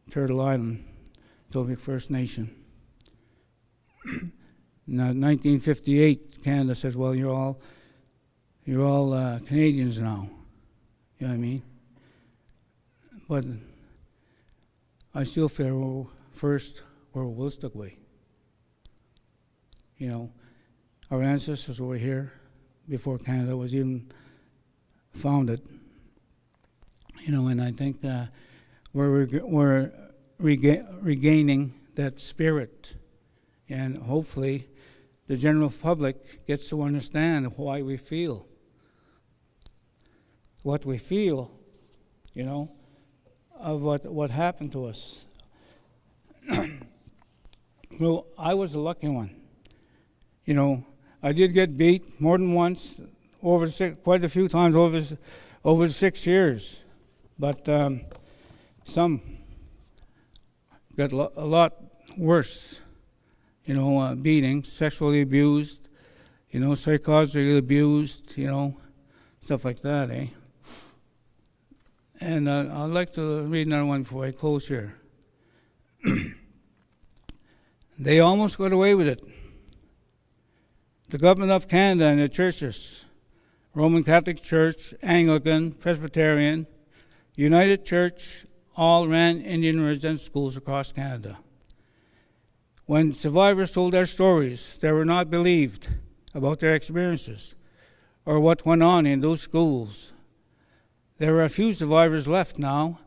Turtle Island, Tobic First Nation. Now, 1958, Canada says, "Well, you're all Canadians now." You know what I mean? But I still feel first we're Wolastoqey. Our ancestors were here before Canada was even founded. And I think we're regaining that spirit, and hopefully the general public gets to understand why we feel what we feel, of what happened to us. Well, I was the lucky one. I did get beat more than once, quite a few times over 6 years, but some got a lot worse. Beating, sexually abused, psychologically abused, stuff like that, eh? And I'd like to read another one before I close here. They almost got away with it. The government of Canada and the churches Roman Catholic Church, Anglican, Presbyterian, United Church, all ran Indian residential schools across Canada. When survivors told their stories, they were not believed about their experiences or what went on in those schools. There are a few survivors left now,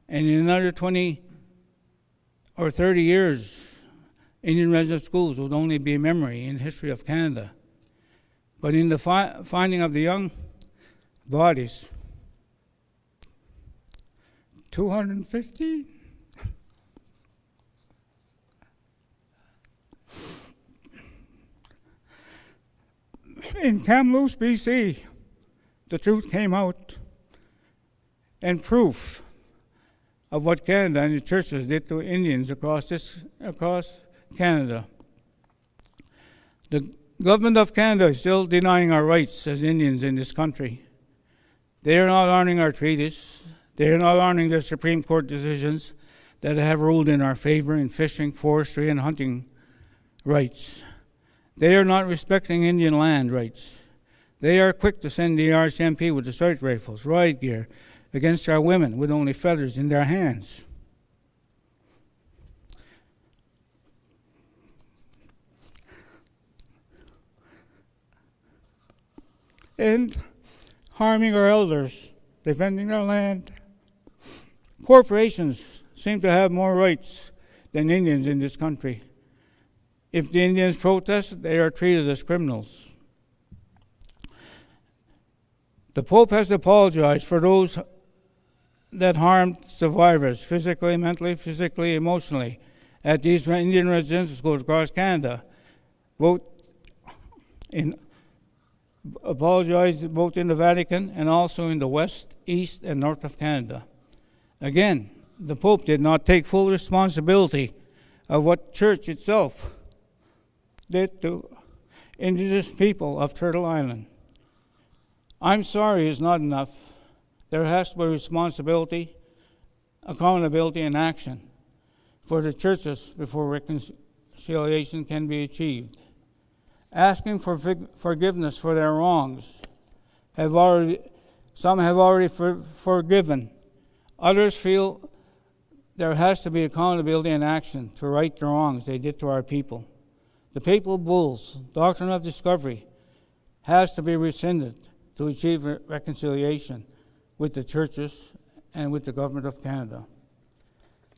and in another 20 or 30 years, Indian residential schools would only be a memory in the history of Canada. But in the finding of the young bodies, 250? In Kamloops, BC, the truth came out, and proof of what Canada and the churches did to Indians across Canada. The government of Canada is still denying our rights as Indians in this country. They are not honoring our treaties. They are not honoring their Supreme Court decisions that have ruled in our favor in fishing, forestry, and hunting rights. They are not respecting Indian land rights. They are quick to send the RCMP with assault rifles, riot gear, against our women with only feathers in their hands. And harming our elders, defending our land. Corporations seem to have more rights than Indians in this country. If the Indians protest, they are treated as criminals. The Pope has apologized for those that harmed survivors physically, mentally, physically, emotionally at these Indian residential schools across Canada. Apologized both in the Vatican and also in the west, east, and north of Canada. Again, the Pope did not take full responsibility of what Church itself did to Indigenous people of Turtle Island. I'm sorry is not enough. There has to be responsibility, accountability, and action for the churches before reconciliation can be achieved. Asking for forgiveness for their wrongs. Some have already forgiven. Others feel there has to be accountability and action to right the wrongs they did to our people. The papal bulls, doctrine of discovery, has to be rescinded to achieve reconciliation with the churches and with the government of Canada.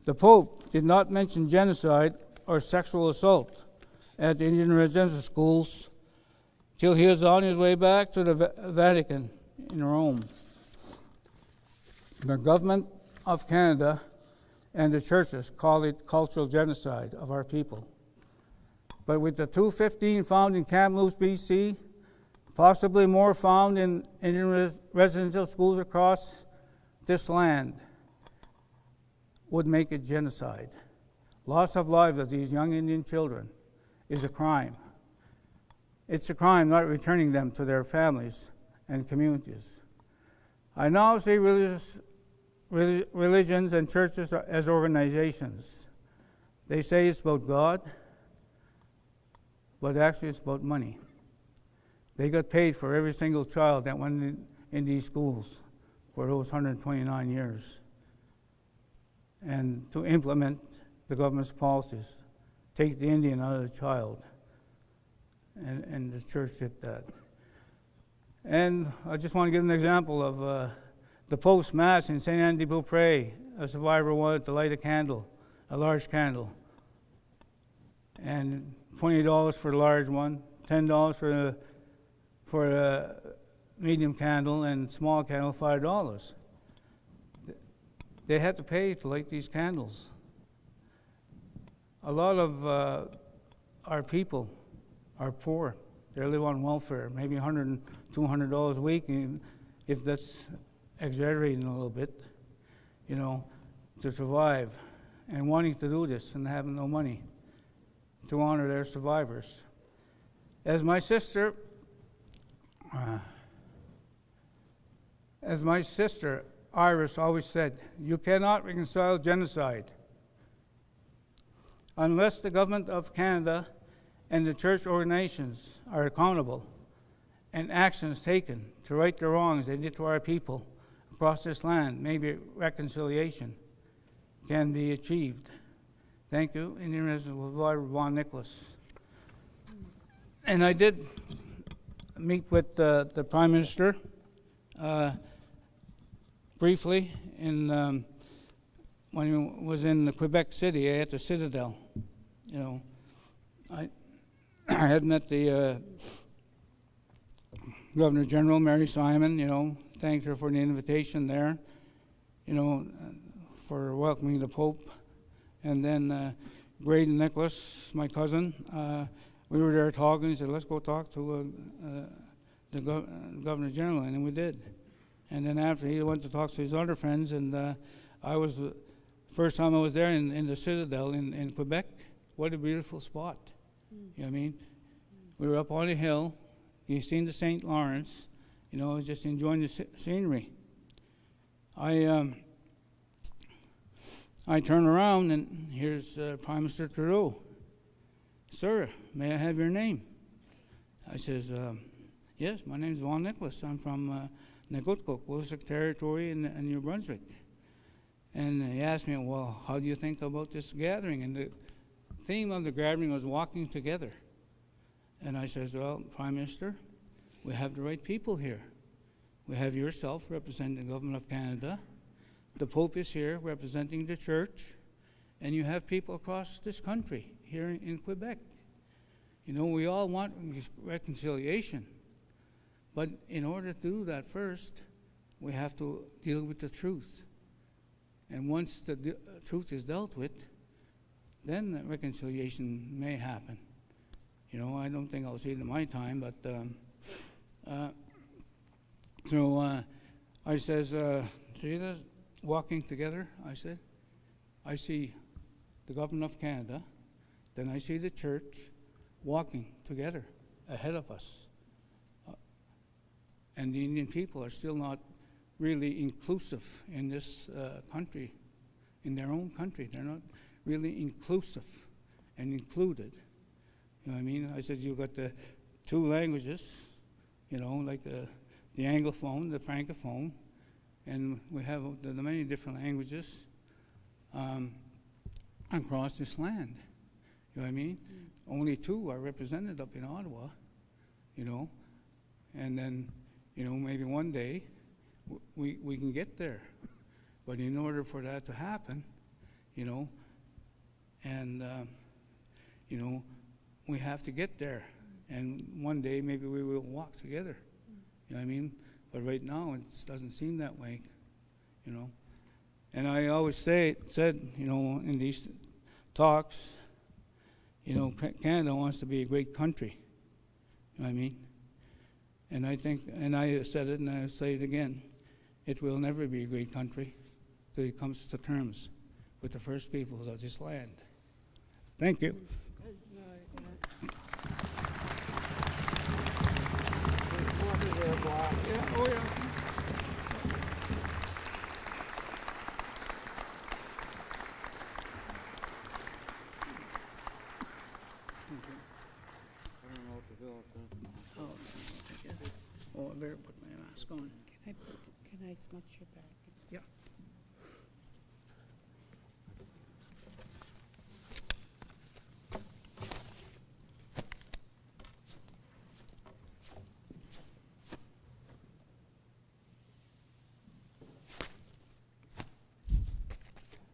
The Pope did not mention genocide or sexual assault at the Indian residential schools till he was on his way back to the Vatican in Rome. The government of Canada and the churches call it cultural genocide of our people. But with the 215 found in Kamloops, BC, possibly more found in Indian residential schools across this land, would make it genocide. Loss of lives of these young Indian children is a crime. It's a crime not returning them to their families and communities. I now see religions and churches as organizations. They say it's about God, but actually it's about money. They got paid for every single child that went in these schools for those 129 years. And to implement the government's policies, take the Indian out of the child. And the church did that. And I just want to give an example of the post-mass in St. Anne-de-Beaupré. A survivor wanted to light a candle, a large candle. And $20 for the large one, $10 for a medium candle, and small candle, $5. They had to pay to light these candles. A lot of our people are poor. They live on welfare, maybe $100 and $200 a week, if that's exaggerating a little bit, to survive, and wanting to do this and having no money to honor their survivors. As my sister Iris always said, you cannot reconcile genocide unless the government of Canada and the church organizations are accountable and actions taken to right the wrongs they did to our people across this land, maybe reconciliation can be achieved. Thank you. Indian Resident Von Nicholas. And I did meet with the Prime Minister briefly when he was in Quebec City at the Citadel. You know, I had met the Governor General Mary Simon. You know, thanked her for the invitation there. You know, for welcoming the Pope, and then Graydon Nicholas, my cousin. We were there talking. He said, "Let's go talk to the Governor General," and then we did. And then after, he went to talk to his other friends, and I was the first time I was there in the Citadel in Quebec. What a beautiful spot. You know what I mean? We were up on a hill. You seen the St. Lawrence. You know, I was just enjoying the scenery. I turn around, and here's Prime Minister Trudeau. "Sir, may I have your name?" I says, "Yes, my name's Von Nicholas. I'm from Nagutkok, Willistic Territory in New Brunswick." And he asked me, "Well, how do you think about this gathering?" And the theme of the gathering was walking together. And I says, "Well, Prime Minister, we have the right people here. We have yourself representing the Government of Canada. The Pope is here representing the Church. And you have people across this country here in Quebec. You know, we all want reconciliation. But in order to do that first, we have to deal with the truth. And once the truth is dealt with, then the reconciliation may happen. You know, I don't think I'll see it in my time, but I says, "See this walking together?" I said, "I see the Government of Canada, then I see the Church walking together ahead of us. And the Indian people are still not really inclusive in this country, in their own country. They're not really inclusive and included. You know what I mean?" I said, "You've got the two languages, you know, like the Anglophone, the Francophone, and we have the many different languages across this land. You know what I mean? Only two are represented up in Ottawa, you know, and then, you know, maybe one day we can get there. But in order for that to happen, you know, and, you know, we have to get there. And one day maybe we will walk together. You know what I mean? But right now it doesn't seem that way, you know. And I always said, you know, in these talks, you know, Canada wants to be a great country. You know what I mean? And I think, and I said it and I'll say it again, it will never be a great country till it comes to terms with the first peoples of this land. Thank you. Oh, I better put my mask on. Can I smudge your back? Yeah.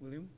William?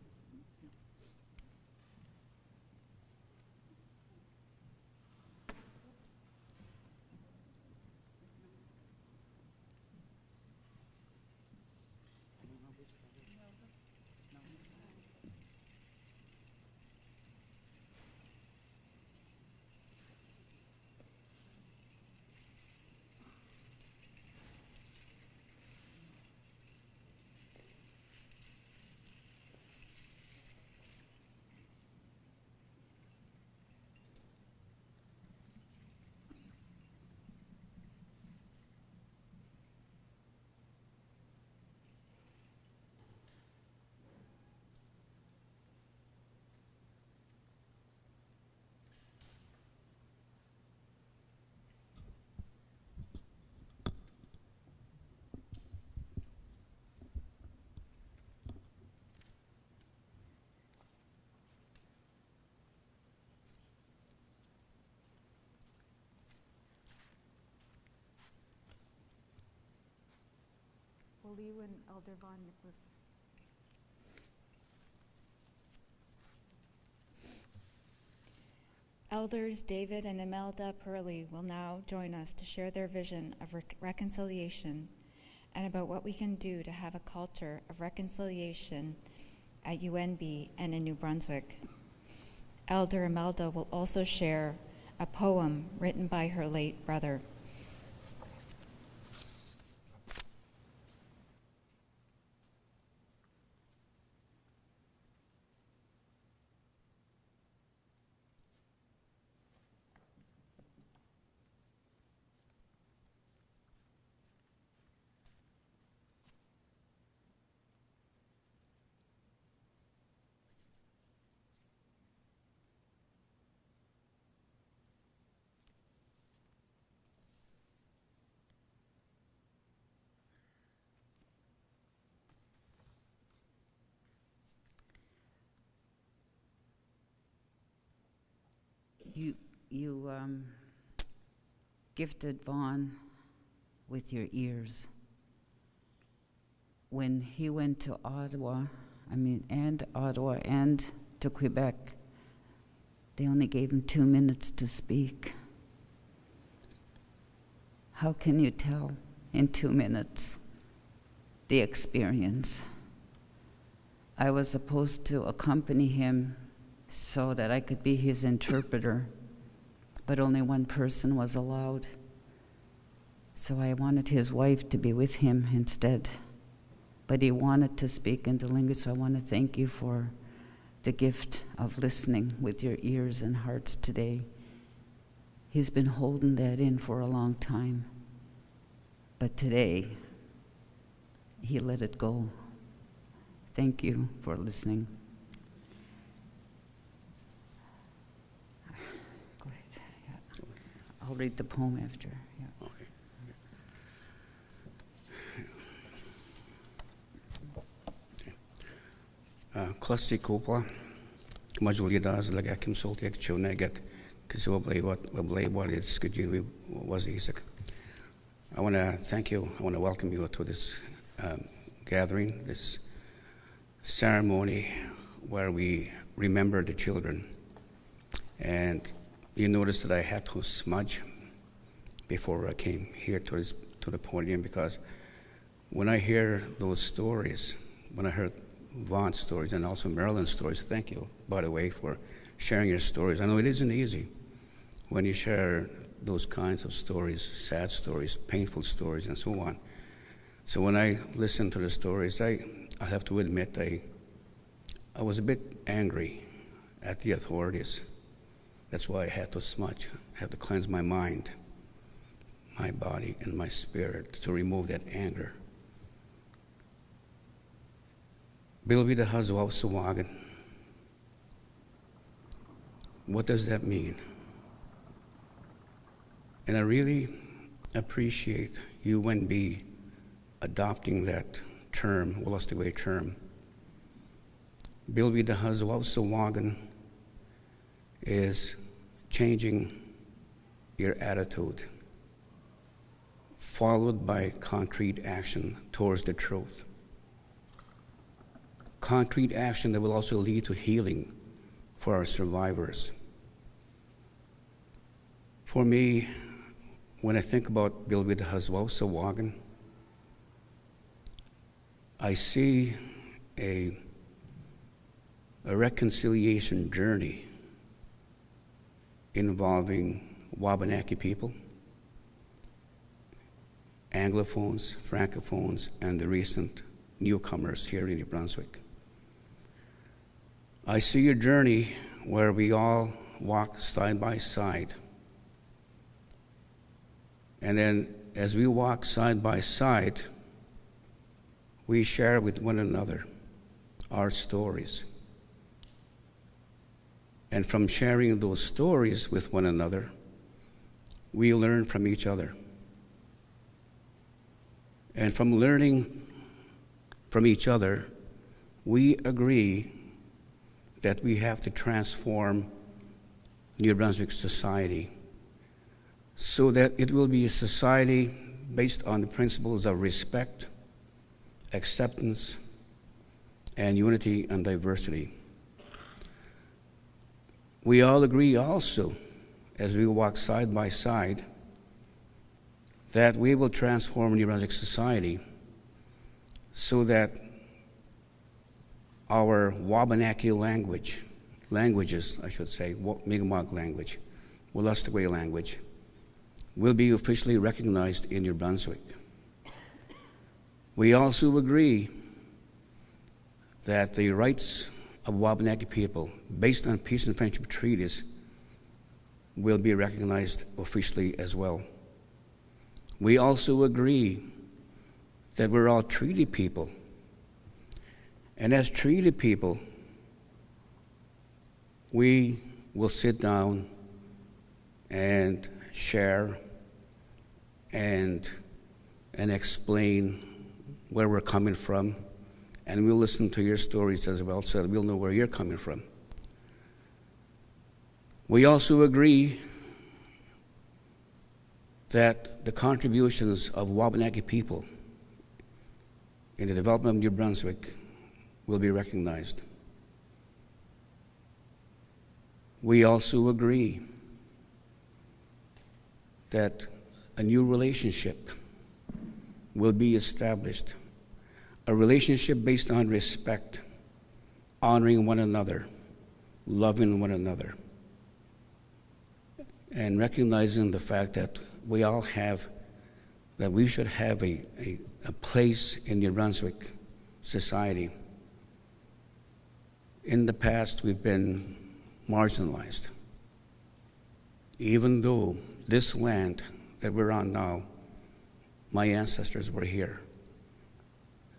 Oliu and Elder Von Nicholas. Elders David and Imelda Purley will now join us to share their vision of reconciliation and about what we can do to have a culture of reconciliation at UNB and in New Brunswick. Elder Imelda will also share a poem written by her late brother. You gifted Vaughn with your ears. When he went to Ottawa and to Quebec, they only gave him 2 minutes to speak. How can you tell in 2 minutes the experience? I was supposed to accompany him so that I could be his interpreter, but only one person was allowed. So I wanted his wife to be with him instead. But he wanted to speak in the language, so I want to thank you for the gift of listening with your ears and hearts today. He's been holding that in for a long time. But today, he let it go. Thank you for listening. Go ahead. Yeah. I'll read the poem after. Yeah. Classic Kupla, Majulida, like Akim Soltek, Chonegat, Kiswably, what it's Ciw Wasisok. I want to thank you. I want to welcome you to this gathering, this ceremony where we remember the children. And you notice that I had to smudge before I came here to the podium, because when I hear those stories, when I heard Vaughn's stories and also Marilyn's stories, thank you, by the way, for sharing your stories. I know it isn't easy when you share those kinds of stories, sad stories, painful stories, and so on. So when I listen to the stories, I have to admit I was a bit angry at the authorities. That's why I had to smudge. I had to cleanse my mind, my body, and my spirit to remove that anger. Bilbida Hazwaw Sawagan. What does that mean? And I really appreciate UNB adopting that term, Wollastigway term. Bilbida Hazwaw Sawagan is changing your attitude, followed by concrete action towards the truth. Concrete action that will also lead to healing for our survivors. For me, when I think about Bilbida Hazwaw Sawagan, I see a reconciliation journey involving Wabanaki people, Anglophones, Francophones, and the recent newcomers here in New Brunswick. I see a journey where we all walk side by side. And then as we walk side by side, we share with one another our stories. And from sharing those stories with one another, we learn from each other. And from learning from each other, we agree that we have to transform New Brunswick society so that it will be a society based on the principles of respect, acceptance, and unity and diversity. We all agree also, as we walk side by side, that we will transform New Brunswick society so that our Wabanaki languages, Mi'kmaq language, Wolastoqey language, will be officially recognized in New Brunswick. We also agree that the rights of Wabanaki people, based on peace and friendship treaties, will be recognized officially as well. We also agree that we're all treaty people. And as treaty people, we will sit down and share and explain where we're coming from, and we'll listen to your stories as well so that we'll know where you're coming from. We also agree that the contributions of Wabanaki people in the development of New Brunswick will be recognized. We also agree that a new relationship will be established, a relationship based on respect, honoring one another, loving one another, and recognizing the fact that we should have a place in New Brunswick society. In the past, we've been marginalized. Even though this land that we're on now, my ancestors were here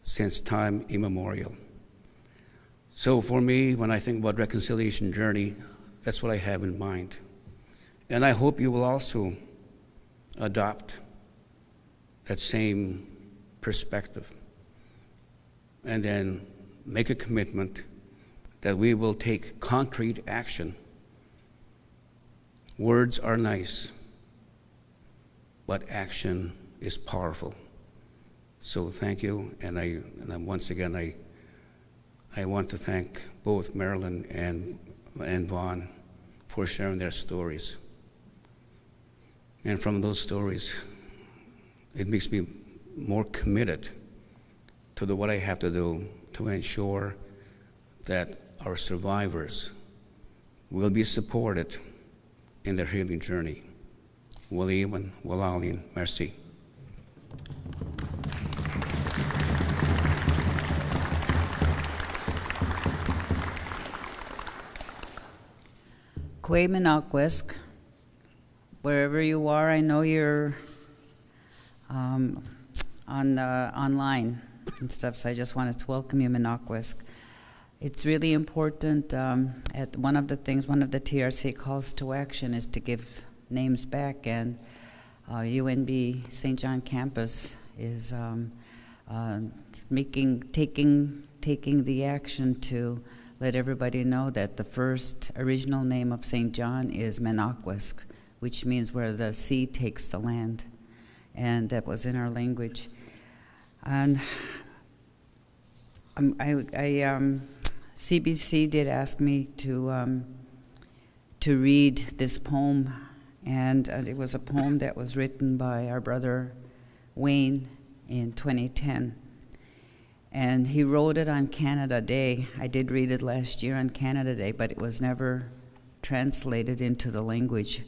since time immemorial. So for me, when I think about reconciliation journey, that's what I have in mind. And I hope you will also adopt that same perspective and then make a commitment that we will take concrete action. Words are nice, but action is powerful. So thank you, and once again, I want to thank both Marilyn and Vaughn for sharing their stories. And from those stories, it makes me more committed to what I have to do to ensure that our survivors will be supported in their healing journey. Waliwan, Walalin, merci. Ciw, wherever you are, I know you're online and stuff, so I just wanted to welcome you, Minakwisk. It's really important. At one of the TRC calls to action is to give names back, and UNB St. John campus is taking the action to let everybody know that the first original name of St. John is Minakwisk, which means where the sea takes the land, and that was in our language. And CBC did ask me to read this poem, and it was a poem that was written by our brother Wayne in 2010. And he wrote it on Canada Day. I did read it last year on Canada Day, but it was never translated into the language.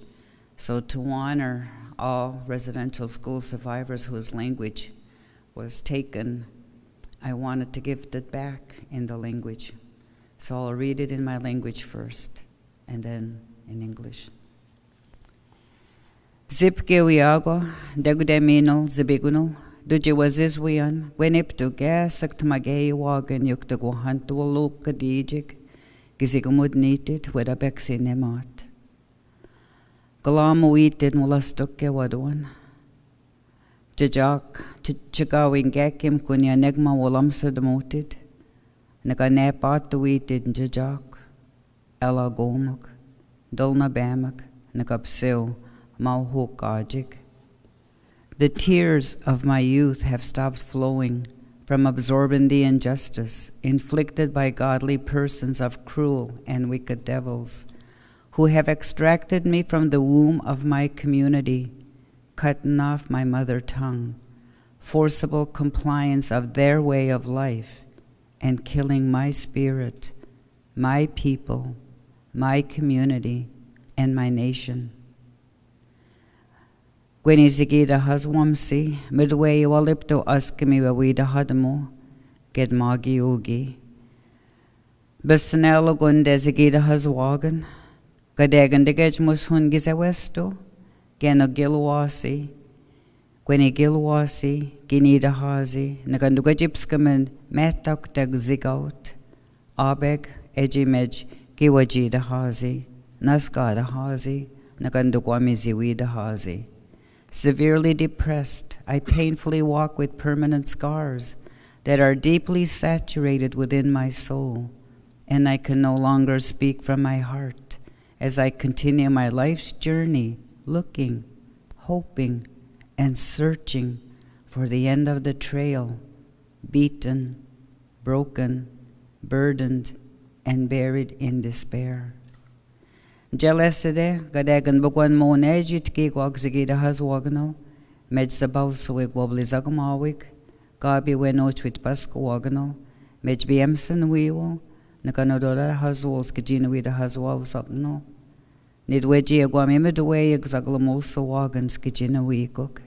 So to honor all residential school survivors whose language was taken, I wanted to give it back in the language. So I'll read it in my language first, and then in English. Zipke wiago, degudeminal, zibigunal, Ciw Wasisok, weniptu gasak tmagay wagan yuktaguhan tuwaluk kadijik, gisigumud nitit wedabexi nemat. Galamu itin walastukke waduan. Jajak, chagawin gakim kunya negma walamsa demoted, naganepat itin jajak, ela gomak, dulna bamak, nagapsil, mauhuk ajik. The tears of my youth have stopped flowing from absorbing the injustice inflicted by godly persons of cruel and wicked devils, who have extracted me from the womb of my community, cutting off my mother tongue, forcible compliance of their way of life, and killing my spirit, my people, my community, and my nation. Gweni zigida haswamsi, midway walipto askimi wawida hadamo, get magi ugi. Besnello gunde zigida haswagen, gadegan de gejmus hungize westo, geno gilwasi, Gweni gilwasi, ginida hazi, naganduga jipskamen metak teg zigout, abeg ejimej giwajida hazi, naskada hazi, nagandugwami ziwida hazi. Severely depressed, I painfully walk with permanent scars that are deeply saturated within my soul, and I can no longer speak from my heart as I continue my life's journey looking, hoping, and searching for the end of the trail, beaten, broken, burdened, and buried in despair. Jealeside, gadegan bugwan mo nejit ki gwag zigida haswaganal, med sabaw suwig woblizagmawig, gabi wenoch with pascowaganal, med biemsen wiwo, nakanodora haswals gajina wida haswaw sakno, nidweji agwami midway exaglamul sawagans gajina wikuk.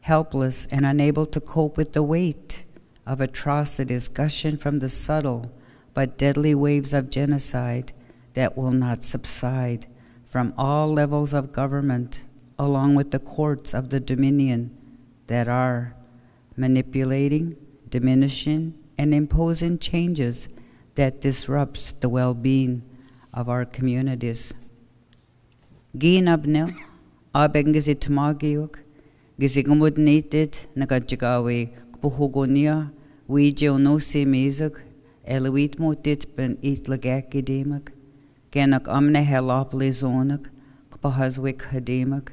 Helpless and unable to cope with the weight of atrocities gushing from the subtle but deadly waves of genocide that will not subside from all levels of government, along with the courts of the dominion that are manipulating, diminishing, and imposing changes that disrupts the well-being of our communities. Ginabnil, abengizit magiuk, gizigumud needed, nagajagawi, kpuhugonia, wijil no semizag, eluit motit ben itlagakidemag, Genak amne helopli zonak, kpahazwik hademak,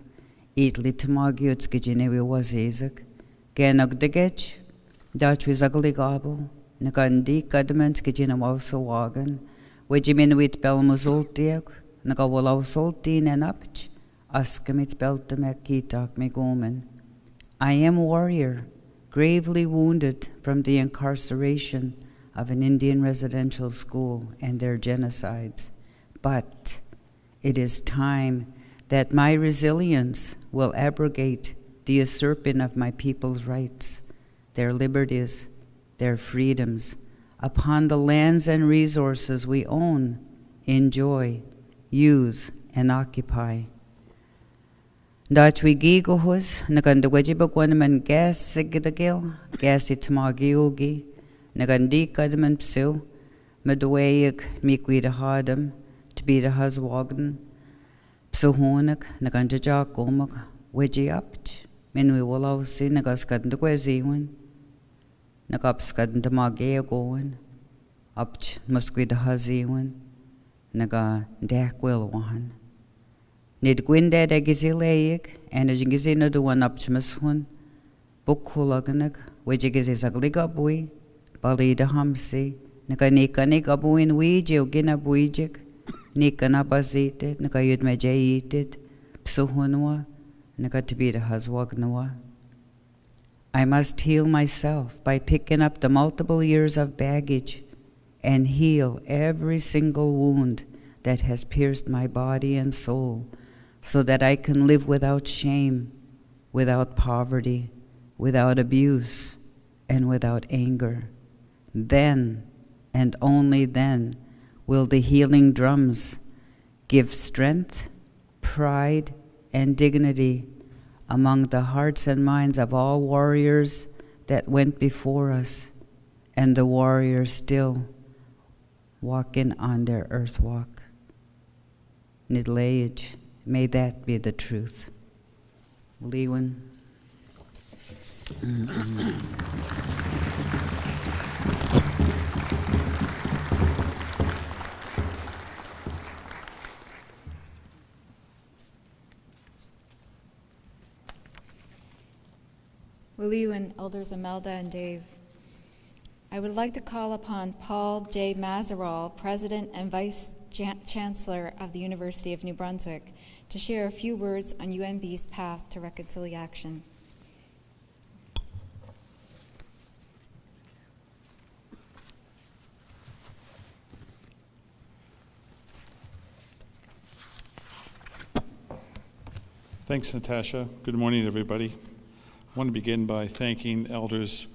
itli tamagiuts gijinewi wazizak, Genak degech, dachwiz ugly gobble, Nagandi kadamant gijinawso wagan, Wijiminwit belmuzultiak, Nagawalawsultin and upch, Askamit beltamek kitak me gomen. I am warrior, gravely wounded from the incarceration of an Indian residential school and their genocides. But it is time that my resilience will abrogate the usurping of my people's rights, their liberties, their freedoms, upon the lands and resources we own, enjoy, use, and occupy. Dachwi gigohus, nagandawajibagwanaman gas sigidagil, gas itmagiogi, nagandi kadman psil, medwayik mikwida hadam, Bida haswagden, psuhonik, naganjajakomak, wedgie upt, minwi wolowsi, nagaskadden de gweziwin, nagapskadden de magea upt musquid haziwin, naga dekwilwan. Nid gwinde de gizileik, and a gizina do one upchmishun, bukulaganig, wedgie gizizagligabui, balida hamsi, naganikanik weejil gina buijik, Nikana bazited, nakayud mejayited, psuhunwa, nakatibida haswagnwa. I must heal myself by picking up the multiple years of baggage and heal every single wound that has pierced my body and soul, so that I can live without shame, without poverty, without abuse, and without anger. Then, and only then, will the healing drums give strength, pride, and dignity among the hearts and minds of all warriors that went before us, and the warriors still walking on their earth walk. Nidleij, may that be the truth. Lewin. Will you and Elders Imelda and Dave I would like to call upon Paul J. Mazeral, President and Vice Chancellor of the University of New Brunswick, to share a few words on UNB's path to reconciliation. Thanks, Natasha. Good morning, everybody. I want to begin by thanking Elders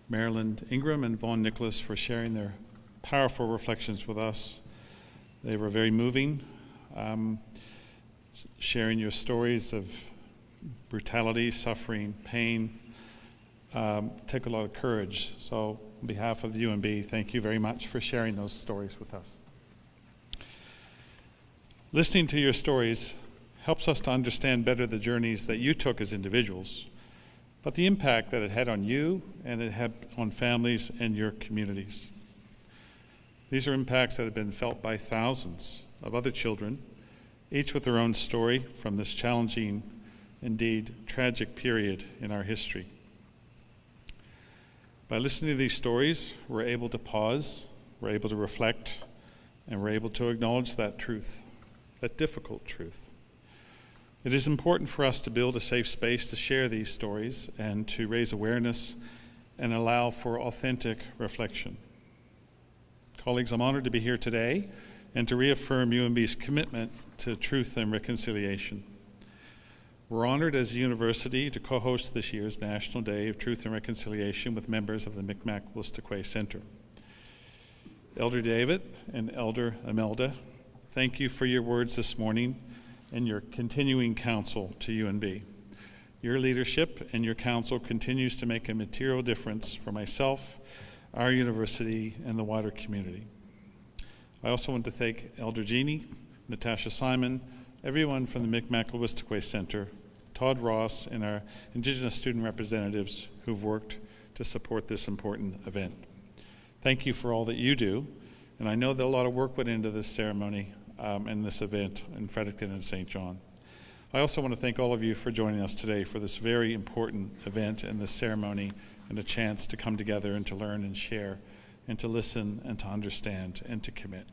Maryland Ingram and Vaughn Nicholas for sharing their powerful reflections with us. They were very moving, sharing your stories of brutality, suffering, pain. Take a lot of courage. So on behalf of the UNB, thank you very much for sharing those stories with us. Listening to your stories helps us to understand better the journeys that you took as individuals, but the impact that it had on you and it had on families and your communities. These are impacts that have been felt by thousands of other children, each with their own story from this challenging, indeed tragic period in our history. By listening to these stories, we're able to pause, we're able to reflect, and we're able to acknowledge that truth, that difficult truth. It is important for us to build a safe space to share these stories and to raise awareness and allow for authentic reflection. Colleagues, I'm honored to be here today and to reaffirm UNB's commitment to truth and reconciliation. We're honored as a university to co-host this year's National Day of Truth and Reconciliation with members of the Mi'kmaq-Wistokwe Center. Elder David and Elder Imelda, thank you for your words this morning and your continuing counsel to UNB. Your leadership and your counsel continues to make a material difference for myself, our university, and the wider community. I also want to thank Elder Jeannie, Natasha Simon, everyone from the Mi'kmaq-Wistokwe Center, Todd Ross, and our Indigenous student representatives who've worked to support this important event. Thank you for all that you do, and I know that a lot of work went into this ceremony and this event in Fredericton and St. John. I also want to thank all of you for joining us today for this very important event and this ceremony and a chance to come together and to learn and share and to listen and to understand and to commit.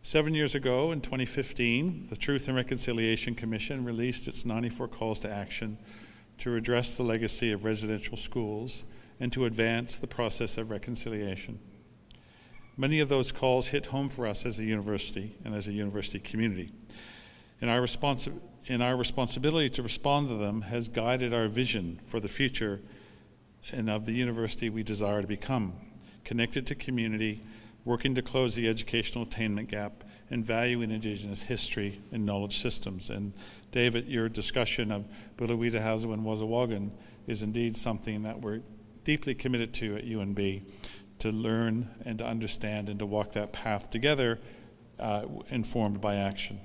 7 years ago, in 2015, the Truth and Reconciliation Commission released its 94 calls to action to address the legacy of residential schools and to advance the process of reconciliation. Many of those calls hit home for us as a university and as a university community. And our responsibility to respond to them has guided our vision for the future and of the university we desire to become, connected to community, working to close the educational attainment gap, and valuing Indigenous history and knowledge systems. And David, your discussion of Bulawita Hazu and Wazawagan is indeed something that we're deeply committed to at UNB, to learn and to understand and to walk that path together, informed by action.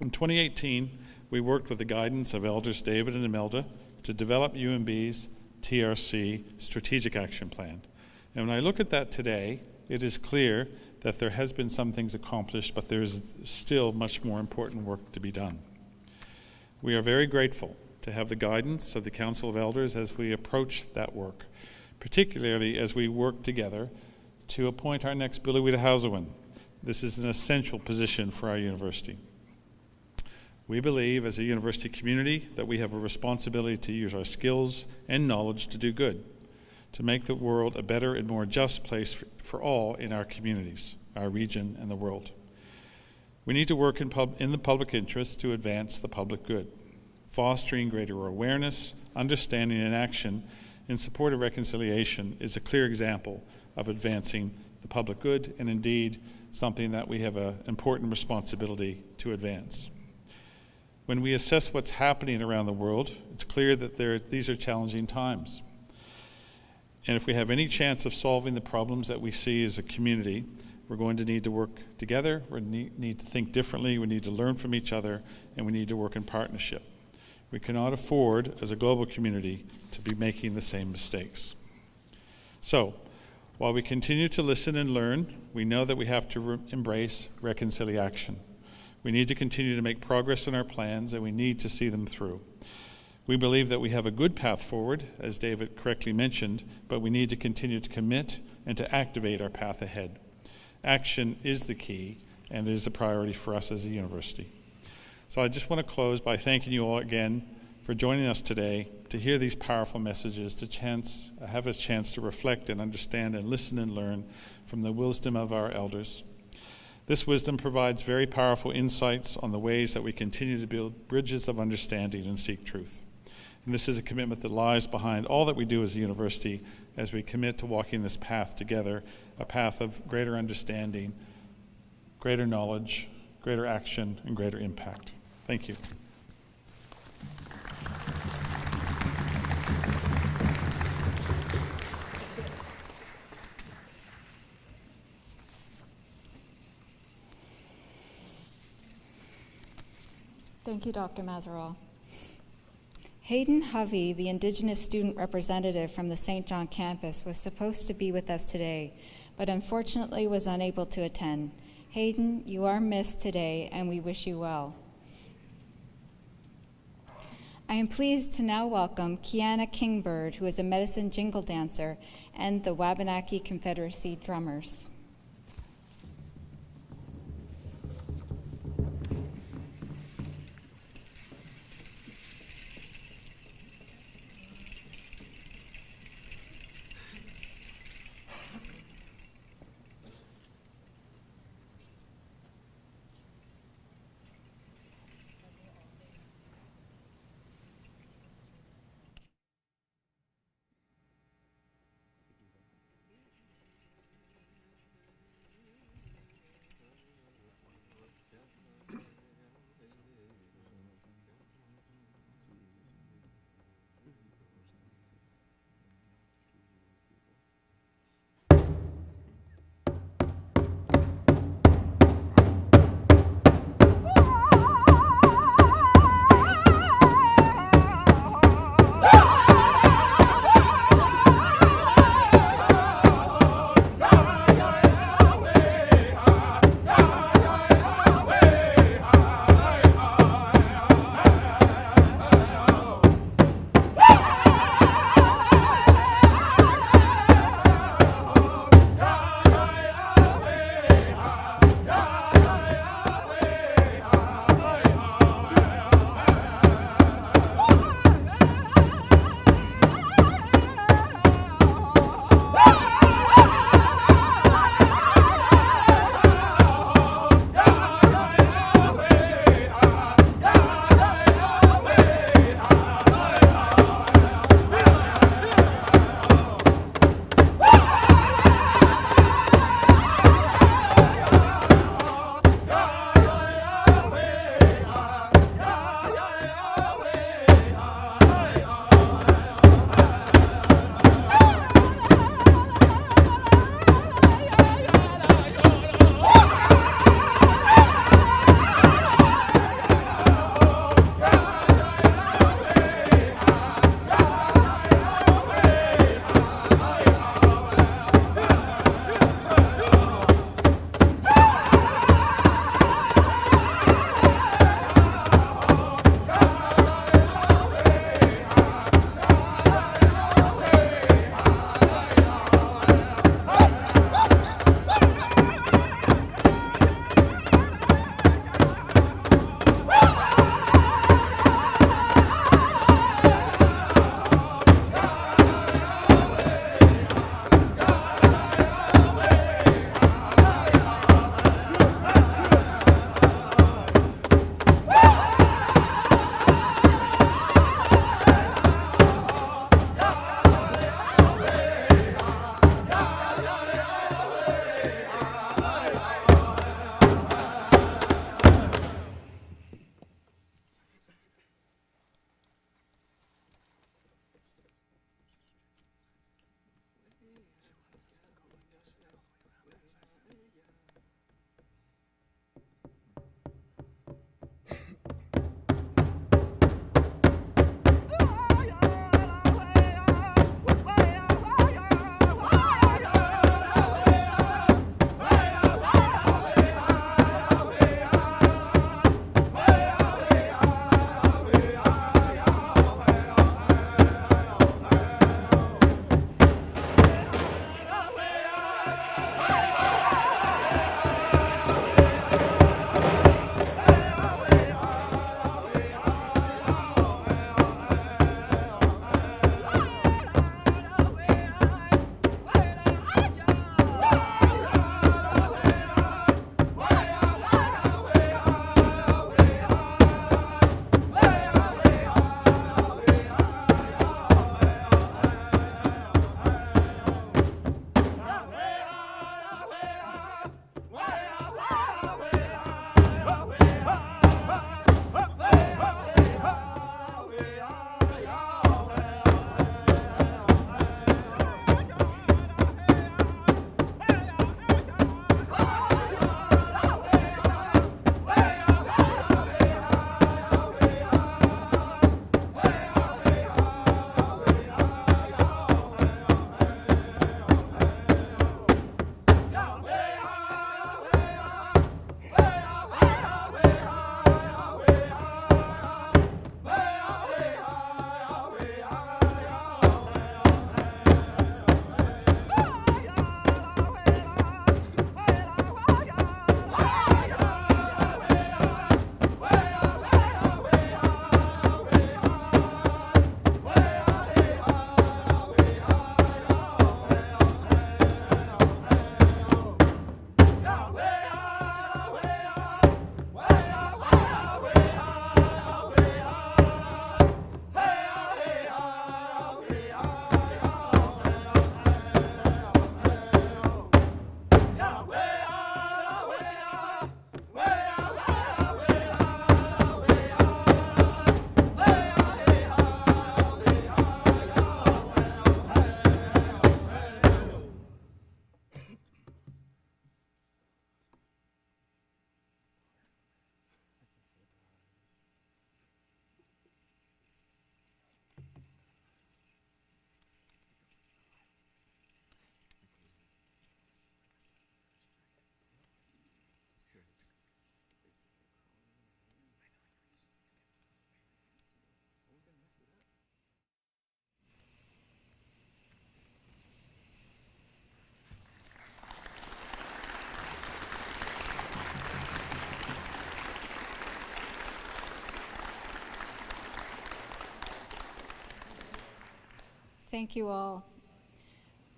In 2018, we worked with the guidance of Elders David and Imelda to develop UNB's TRC Strategic Action Plan. And when I look at that today, it is clear that there has been some things accomplished, but there is still much more important work to be done. We are very grateful to have the guidance of the Council of Elders as we approach that work, particularly as we work together to appoint our next Bulawita Hausawan. This is an essential position for our university. We believe as a university community that we have a responsibility to use our skills and knowledge to do good, to make the world a better and more just place for all in our communities, our region, and the world. We need to work in the public interest to advance the public good, fostering greater awareness, understanding, and action in support of reconciliation is a clear example of advancing the public good, and indeed something that we have an important responsibility to advance. When we assess what's happening around the world, it's clear that these are challenging times. And if we have any chance of solving the problems that we see as a community, we're going to need to work together, we need to think differently, we need to learn from each other, and we need to work in partnership. We cannot afford, as a global community, to be making the same mistakes. So, while we continue to listen and learn, we know that we have to embrace reconciliation. We need to continue to make progress in our plans, and we need to see them through. We believe that we have a good path forward, as David correctly mentioned, but we need to continue to commit and to activate our path ahead. Action is the key, and it is a priority for us as a university. So I just want to close by thanking you all again for joining us today to hear these powerful messages, to have a chance to reflect and understand and listen and learn from the wisdom of our elders. This wisdom provides very powerful insights on the ways that we continue to build bridges of understanding and seek truth. And this is a commitment that lies behind all that we do as a university as we commit to walking this path together, a path of greater understanding, greater knowledge, greater action, and greater impact. Thank you. Thank you, Dr. Mazaral. Hayden Hovey, the Indigenous student representative from the St. John campus, was supposed to be with us today, but unfortunately was unable to attend. Hayden, you are missed today, and we wish you well. I am pleased to now welcome Kiana Kingbird, who is a medicine jingle dancer, and the Wabanaki Confederacy drummers. Thank you all.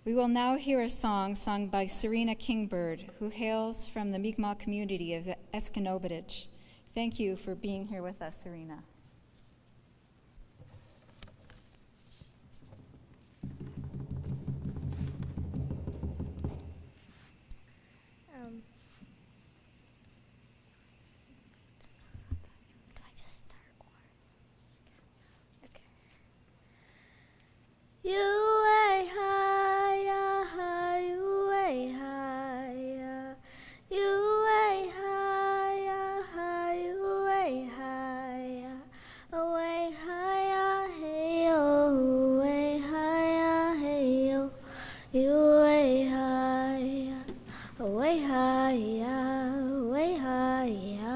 We will now hear a song sung by Serena Kingbird, who hails from the Mi'kmaq community of Esconobidich. Thank you for being here with us, Serena. Do I just start or? Okay. You way higher, you way higher, you way higher, you way higher, way higher, hey oh, way higher, hey oh, you way higher, way higher, way higher,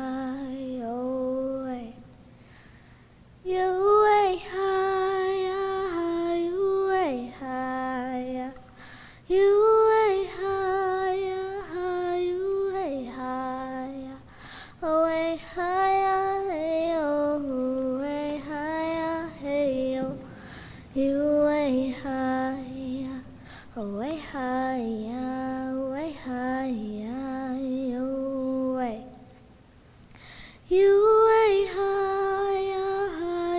oh way. You way higher, you way higher, you way higher, you way higher, way higher, hey oh, way higher, hey oh, you way higher, way higher, way higher, you way. You way higher,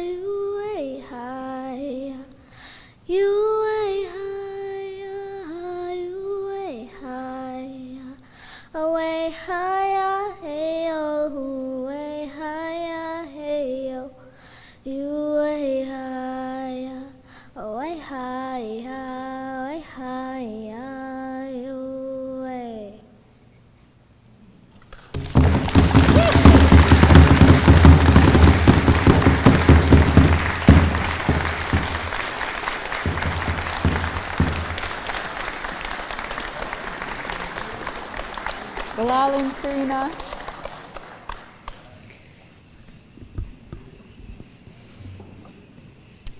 you way higher, you way higher, you way higher, way higher, hey oh, way higher, hey oh, you way higher, way higher, way higher, you way. Galal and Serena.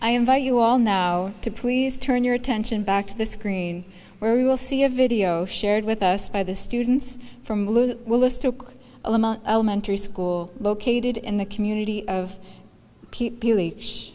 I invite you all now to please turn your attention back to the screen, where we will see a video shared with us by the students from Willistok Elementary School, located in the community of Piliksh.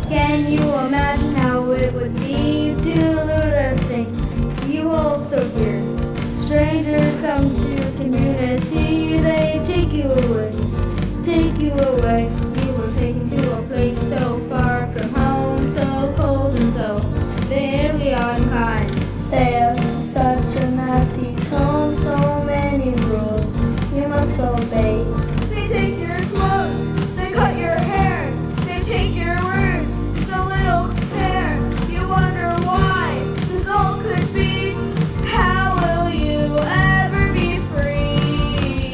Can you imagine how it would be to lose everything you hold so dear? Strangers come to your community, they take you away, take you away. You were taken to a place so far from home, so cold and so very unkind. They have such a nasty tone, so many rules you must obey. They take your clothes, they cut your hair, they take your words, so little care. You wonder why this all could be. How will you ever be free?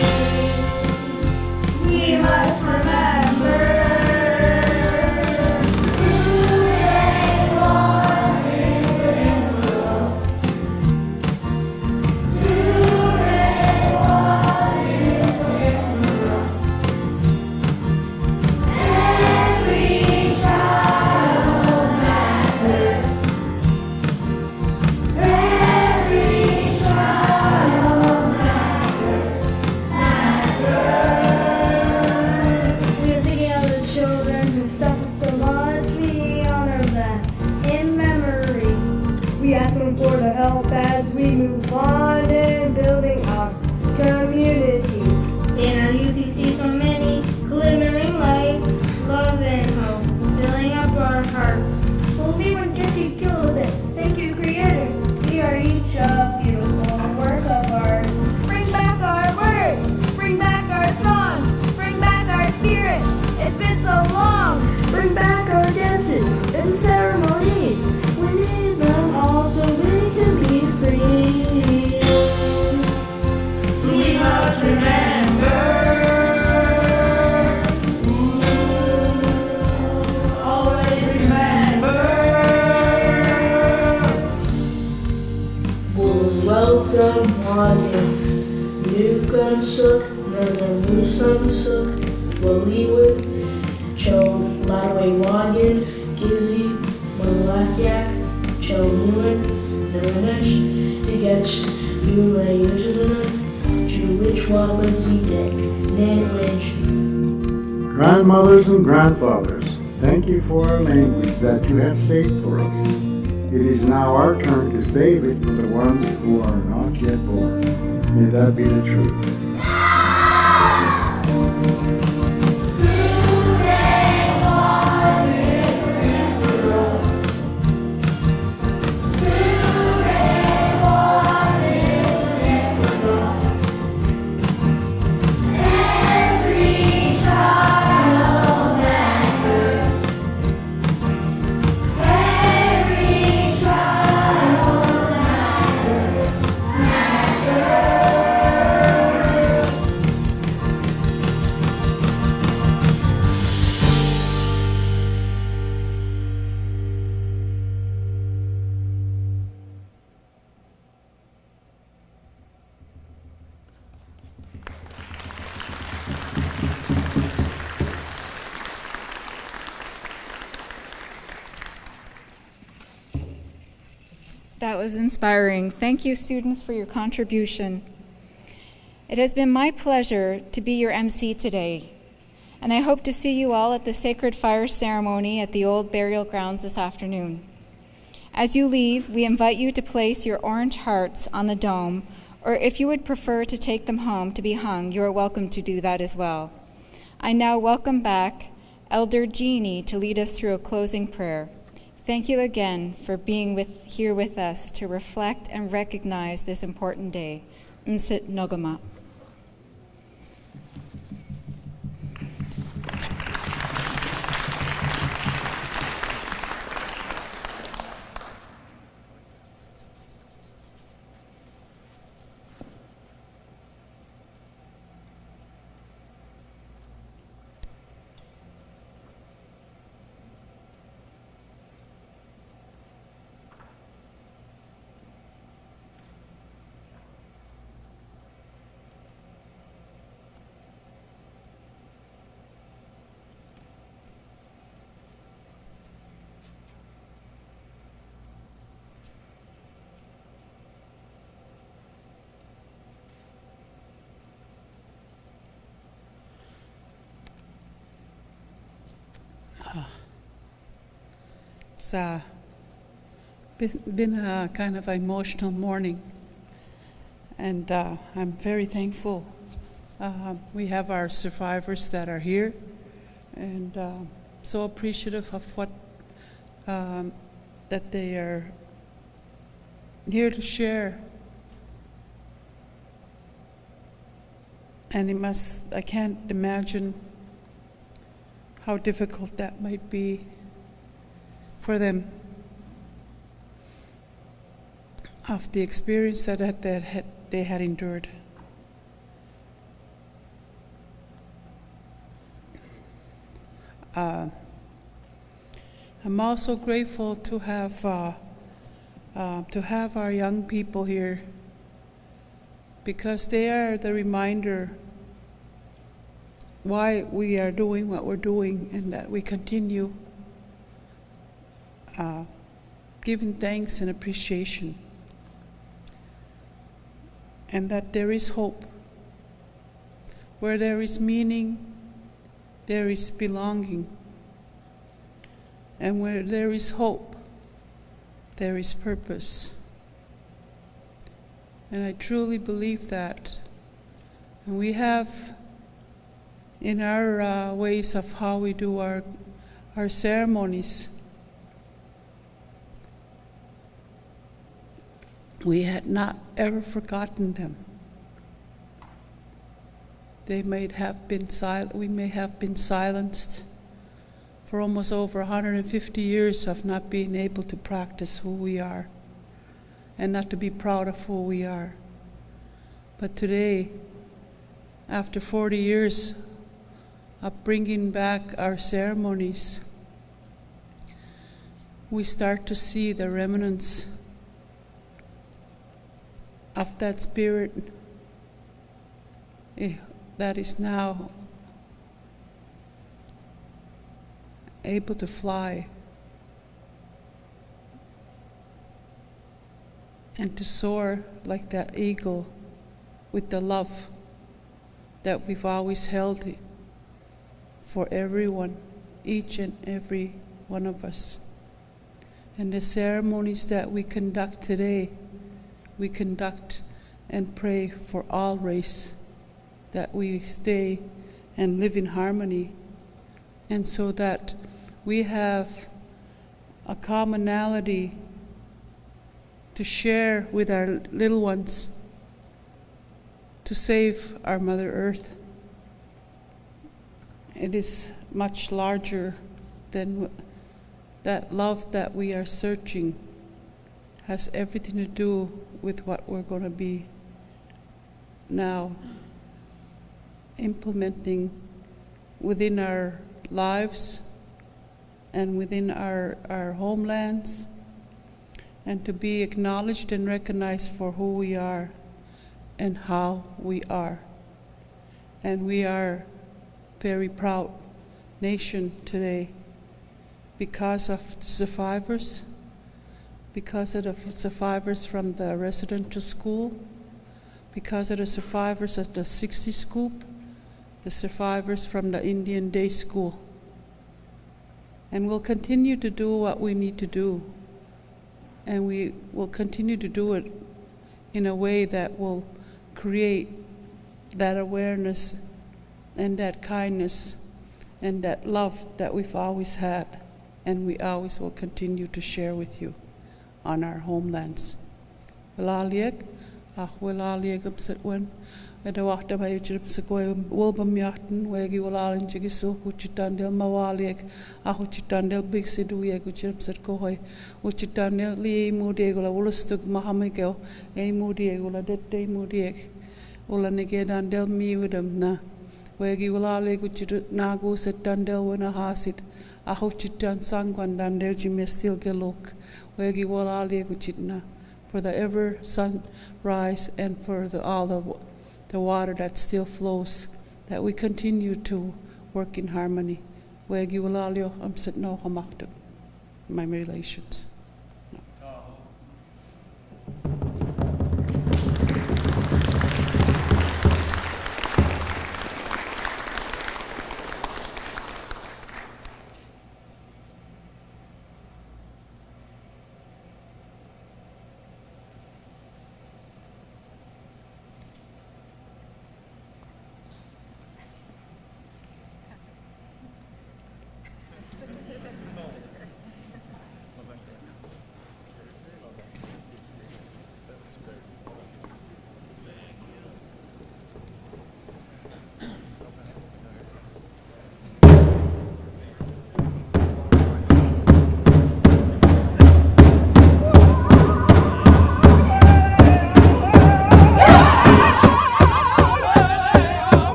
We must remember. Today was in the world. Today was in the world. Every child matters. Every child matters. We're thinking of the children who suffered so much. We honor them in memory. We ask them for the help as we move on in building our communities. In our youth, we see so many glimmering lights, love and hope, filling up our hearts. Well, we won't get you kills it. Thank you, Creator. We are each a beautiful work of art. Bring back our words, bring back our songs, bring back our speech. Wagin, Nukan Suk, Nana Musam Suk, Waliwid, Cho Ladaway Wagin, Gizzy, Malakiak, Cho Newman, Nananesh, Digach, Yulay Yujana, Juwich Wabazite, Nanwich. Grandmothers and grandfathers, thank you for our language that you have saved for us. It is now our turn to save it for the ones who are not yet born. May that be the truth. That was inspiring. Thank you, students, for your contribution. It has been my pleasure to be your MC today, and I hope to see you all at the Sacred Fire ceremony at the old burial grounds this afternoon. As you leave, we invite you to place your orange hearts on the dome, or if you would prefer to take them home to be hung, you are welcome to do that as well. I now welcome back Elder Jeannie to lead us through a closing prayer. Thank you again for being here with us to reflect and recognize this important day. Msit Nogama. It's been a kind of emotional morning, and I'm very thankful. We have our survivors that are here, and so appreciative of what that they are here to share. And I can't imagine how difficult that might be for them, of the experience that they had endured. I'm also grateful to have our young people here, because they are the reminder why we are doing what we're doing, and that we continue giving thanks and appreciation, and that there is hope. Where there is meaning, there is belonging, and where there is hope, there is purpose. And I truly believe that. And we have, in our ways of how we do our ceremonies, we had not ever forgotten them. We may have been silenced for almost over 150 years of not being able to practice who we are and not to be proud of who we are. But today, after 40 years of bringing back our ceremonies, we start to see the remnants of that spirit that is now able to fly and to soar like that eagle with the love that we've always held for everyone, each and every one of us. And the ceremonies that we conduct today, we conduct and pray for all race, that we stay and live in harmony, and so that we have a commonality to share with our little ones to save our Mother Earth. It is much larger than that love that we are searching, has everything to do with what we're going to be now implementing within our lives and within our homelands, and to be acknowledged and recognized for who we are and how we are. And we are very proud nation today because of the survivors, because of the survivors from the residential school, because of the survivors of the 60 Scoop, the survivors from the Indian Day School. And we'll continue to do what we need to do. And we will continue to do it in a way that will create that awareness and that kindness and that love that we've always had and we always will continue to share with you on our homelands. Wilaliek, wilaliek amsatwen, edawahta bayuchip sequoia wolbamiatan, wegi walalin jigiso, uchitandel mawaliek, ahuchitandel big siduye, uchip setcohoi, uchitandel li mudiegula, ulustug mahamigel, a mudiegula, det day mudieg, ulanegedandel mi widam na. Wegi walale kuchit nagu set dandel wena hasit, ahuchitan sangwan dandel jimestil gelok, wegi walale kuchitna, for the ever sunrise and for all the water that still flows, that we continue to work in harmony. Wegi walalio amset no hamaktuk, my relations.